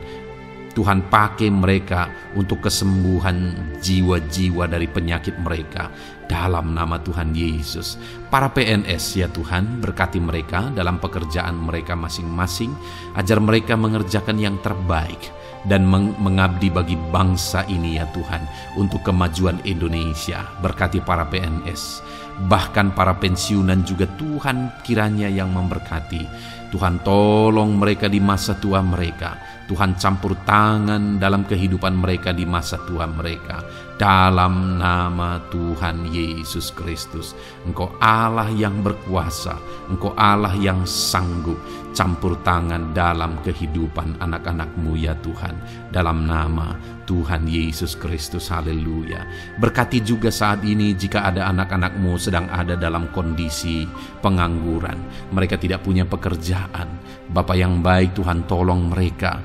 Tuhan pakai mereka untuk kesembuhan jiwa-jiwa dari penyakit mereka dalam nama Tuhan Yesus. Para PNS ya Tuhan, berkati mereka dalam pekerjaan mereka masing-masing, ajar mereka mengerjakan yang terbaik dan mengabdi bagi bangsa ini ya Tuhan, untuk kemajuan Indonesia. Berkati para PNS, bahkan para pensiunan juga Tuhan kiranya yang memberkati. Tuhan tolong mereka di masa tua mereka. Tuhan campur tangan dalam kehidupan mereka di masa tua mereka. Dalam nama Tuhan Yesus Kristus. Engkau Allah yang berkuasa. Engkau Allah yang sanggup. Campur tangan dalam kehidupan anak-anakmu ya Tuhan. Dalam nama Tuhan Yesus Kristus. Haleluya. Berkati juga saat ini jika ada anak-anakmu sedang ada dalam kondisi pengangguran. Mereka tidak punya pekerjaan. Bapa yang baik, Tuhan tolong mereka.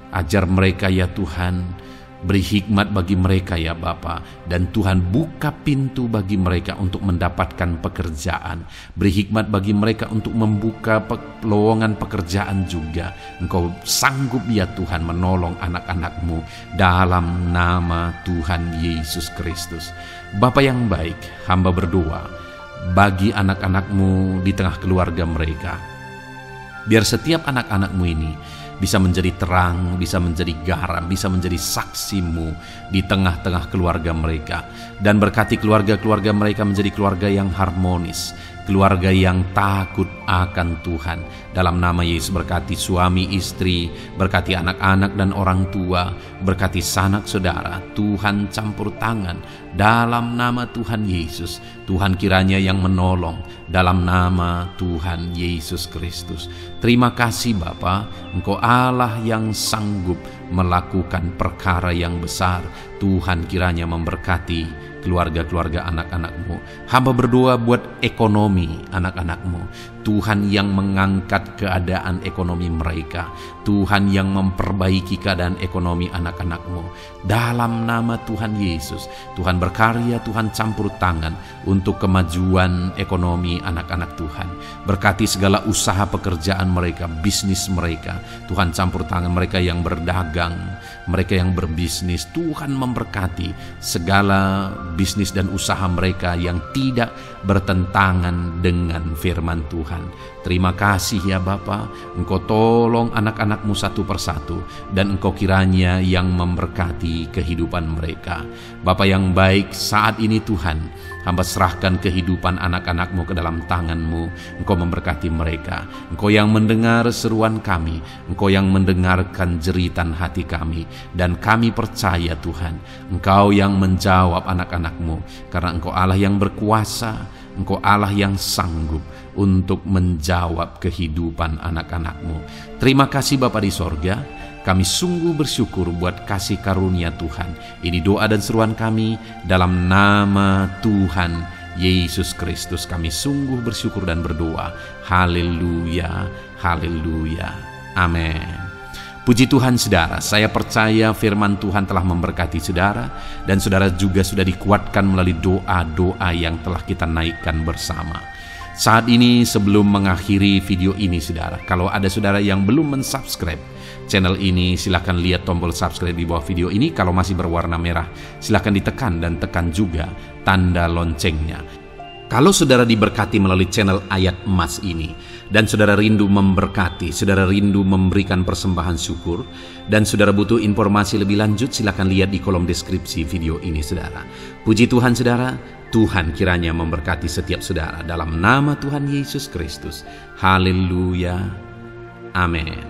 Ajar mereka ya Tuhan. Beri hikmat bagi mereka ya Bapa. Dan Tuhan buka pintu bagi mereka untuk mendapatkan pekerjaan. Beri hikmat bagi mereka untuk membuka lowongan pekerjaan juga. Engkau sanggup ya Tuhan menolong anak-anakmu dalam nama Tuhan Yesus Kristus. Bapa yang baik, hamba berdoa bagi anak-anakmu di tengah keluarga mereka. Biar setiap anak-anakmu ini bisa menjadi terang, bisa menjadi garam, bisa menjadi saksimu di tengah-tengah keluarga mereka. Dan berkati keluarga-keluarga mereka menjadi keluarga yang harmonis, keluarga yang takut akan Tuhan. Dalam nama Yesus, berkati suami istri, berkati anak-anak dan orang tua, berkati sanak saudara. Tuhan campur tangan dalam nama Tuhan Yesus. Tuhan kiranya yang menolong dalam nama Tuhan Yesus Kristus. Terima kasih Bapa, Engkau Allah yang sanggup melakukan perkara yang besar. Tuhan kiranya memberkati keluarga-keluarga anak-anakmu. Hamba berdoa buat ekonomi anak-anakmu. Tuhan yang mengangkat keadaan ekonomi mereka. Tuhan yang memperbaiki keadaan ekonomi anak-anakmu. Dalam nama Tuhan Yesus, Tuhan berkarya, Tuhan campur tangan untuk kemajuan ekonomi anak-anak Tuhan. Berkati segala usaha pekerjaan mereka, bisnis mereka. Tuhan campur tangan mereka yang berdagang, mereka yang berbisnis. Tuhan memberkati segala bisnis dan usaha mereka yang tidak bertentangan dengan firman Tuhan. Terima kasih ya Bapa, Engkau tolong anak-anakmu satu persatu, dan Engkau kiranya yang memberkati kehidupan mereka. Bapa yang baik, saat ini Tuhan, hamba serahkan kehidupan anak-anakmu ke dalam tangan-Mu. Engkau memberkati mereka. Engkau yang mendengar seruan kami, Engkau yang mendengarkan jeritan hati kami, dan kami percaya Tuhan, Engkau yang menjawab anak-anak-Mu, karena Engkau Allah yang berkuasa, Engkau Allah yang sanggup untuk menjawab kehidupan anak-anak-Mu. Terima kasih Bapa di sorga. Kami sungguh bersyukur buat kasih karunia Tuhan. Ini doa dan seruan kami dalam nama Tuhan Yesus Kristus. Kami sungguh bersyukur dan berdoa. Haleluya, haleluya, amin. Puji Tuhan saudara, saya percaya firman Tuhan telah memberkati saudara, dan saudara juga sudah dikuatkan melalui doa-doa yang telah kita naikkan bersama. Saat ini sebelum mengakhiri video ini saudara, kalau ada saudara yang belum mensubscribe channel ini, silakan lihat tombol subscribe di bawah video ini. Kalau masih berwarna merah, silakan ditekan dan tekan juga tanda loncengnya. Kalau saudara diberkati melalui channel Ayat Emas ini, dan saudara rindu memberkati, saudara rindu memberikan persembahan syukur, dan saudara butuh informasi lebih lanjut, silakan lihat di kolom deskripsi video ini saudara. Puji Tuhan saudara, Tuhan kiranya memberkati setiap saudara dalam nama Tuhan Yesus Kristus. Haleluya. Amin.